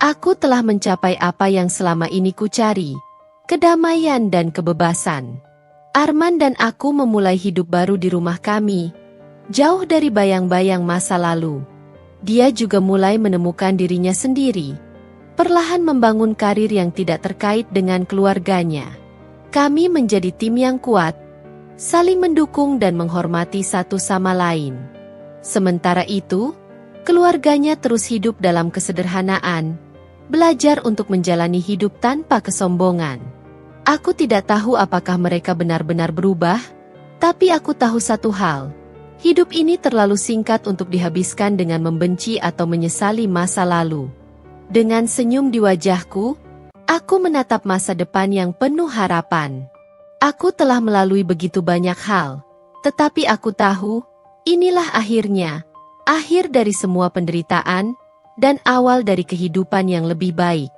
S1: Aku telah mencapai apa yang selama ini ku cari, kedamaian dan kebebasan. Arman dan aku memulai hidup baru di rumah kami, jauh dari bayang-bayang masa lalu. Dia juga mulai menemukan dirinya sendiri, perlahan membangun karir yang tidak terkait dengan keluarganya. Kami menjadi tim yang kuat, saling mendukung dan menghormati satu sama lain. Sementara itu, keluarganya terus hidup dalam kesederhanaan, belajar untuk menjalani hidup tanpa kesombongan. Aku tidak tahu apakah mereka benar-benar berubah, tapi aku tahu satu hal. Hidup ini terlalu singkat untuk dihabiskan dengan membenci atau menyesali masa lalu. Dengan senyum di wajahku, aku menatap masa depan yang penuh harapan. Aku telah melalui begitu banyak hal, tetapi aku tahu, inilah akhirnya, akhir dari semua penderitaan, dan awal dari kehidupan yang lebih baik.